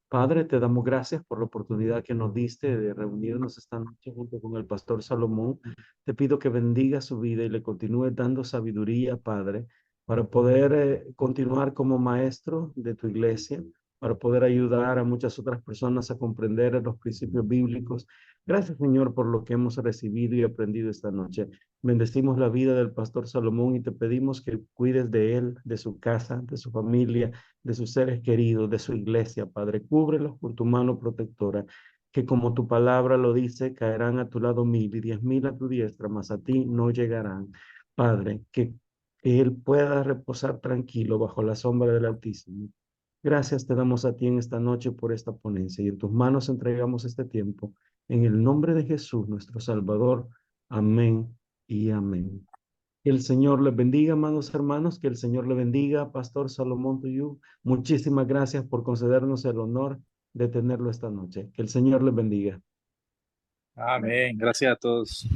Speaker 1: Padre, te damos gracias por la oportunidad que nos diste de reunirnos esta noche junto con el pastor Salomón. Te pido que bendiga su vida y le continúe dando sabiduría, Padre, para poder continuar como maestro de tu iglesia, para poder ayudar a muchas otras personas a comprender los principios bíblicos. Gracias, Señor, por lo que hemos recibido y aprendido esta noche. Bendecimos la vida del pastor Salomón y te pedimos que cuides de él, de su casa, de su familia, de sus seres queridos, de su iglesia, Padre. Cúbrelos por tu mano protectora, que como tu palabra lo dice, caerán a tu lado 1000 y 10,000 a tu diestra, mas a ti no llegarán. Padre, que él pueda reposar tranquilo bajo la sombra del Altísimo. Gracias te damos a ti en esta noche por esta ponencia y en tus manos entregamos este tiempo. En el nombre de Jesús, nuestro Salvador. Amén y amén. Que el Señor les bendiga, amados hermanos, que el Señor le bendiga, Pastor Salomón Tuyú. Muchísimas gracias por concedernos el honor de tenerlo esta noche. Que el Señor les bendiga.
Speaker 6: Amén. Gracias a todos.